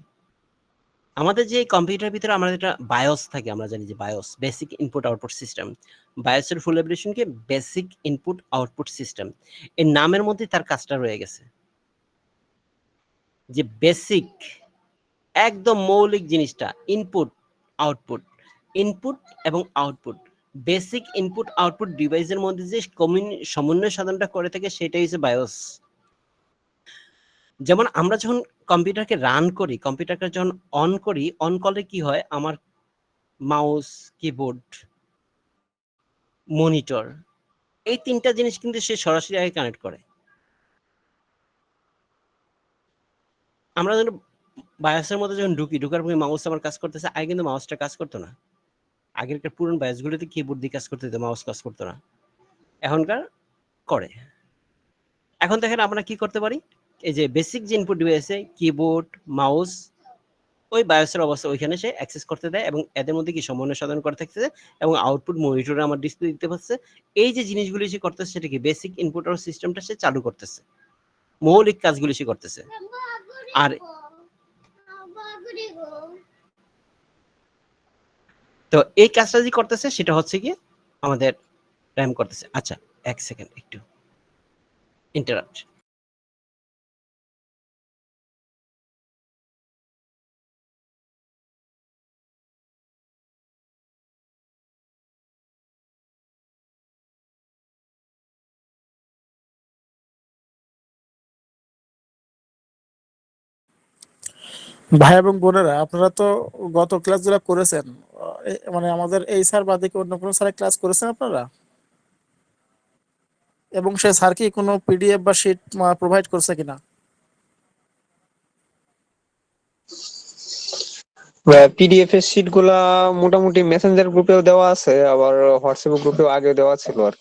আমাদের যে কম্পিউটারের ভিতরে আমাদের একটা বায়োস থাকে, আমরা জানি যে BIOS basic input output system. বায়োসের ফুল অ্যাব্রিভিয়েশনকে বেসিক ইনপুট আউটপুট সিস্টেম। এর নামের মধ্যে তার কাজটা রয়ে গেছে, যে বেসিক একদম মৌলিক জিনিসটা ইনপুট এবং আউটপুট। বেসিক ইনপুট আউটপুট ডিভাইসের মধ্যে যে সমন্বয় সাধনটা করে থাকে, সেটাই হচ্ছে বায়োস। যেমন আমরা যখন কম্পিউটারকে রান করি, কম্পিউটারকে যখন অন করলে কি হয়, আমার মাউস, কিবোর্ড, মনিটর, এই তিনটা জিনিস কিন্তু সে সরাসরি আগে কানেক্ট করে। আমরা যখন বায়োসের মধ্যে যখন ঢুকার পরে মাউস আমার কাজ করতেছে, আগে কিন্তু মাউসটা কাজ করতো না। আগেরকার পুরনো বায়োসগুলোতে কিবোর্ড দিয়ে কাজ করতে হতো, মাউস কাজ করতো না। এখনকার করে। এখন দেখেন আমরা কি করতে পারি, এই যে বেসিক যে ইনপুট ডিভাইসে কিবোর্ড, মাউস, ওই বায়োসের অবস্থা ওইখানে সে অ্যাক্সেস করতে দেয়, এবং এদের মধ্যে কি সমন্বয় সাধন করে থাকতেছে, এবং আউটপুট মনিটরে আমার ডিসপ্লে দিতে পারছে। এই যে জিনিসগুলি সে করতেছে, সেটা কি বেসিক ইনপুট আর সিস্টেমটা সে চালু করতেছে, মৌলিক কাজগুলি সে করতেছে। আর তো এই কাজটা যে করতেছে, সেটা হচ্ছে কি আমাদের র্যাম করতেছে। আচ্ছা, এক সেকেন্ড একটু ইন্টারাপ্ট। ভাই এবং বোনেরা, আপনারা তো গত ক্লাসগুলো করেছেন, মানে আমাদের এই স্যার বাদে কি অন্য কোনো স্যারের ক্লাস করেছেন আপনারা? এবং সে স্যার কি কোনো পিডিএফ বা শিট প্রোভাইড করছে কিনা? পিডিএফ এর শিট গুলা মোটামুটি মেসেঞ্জার গ্রুপেও দেওয়া আছে, আবার হোয়াটসঅ্যাপ গ্রুপেও আগে দেওয়া ছিল আর কি।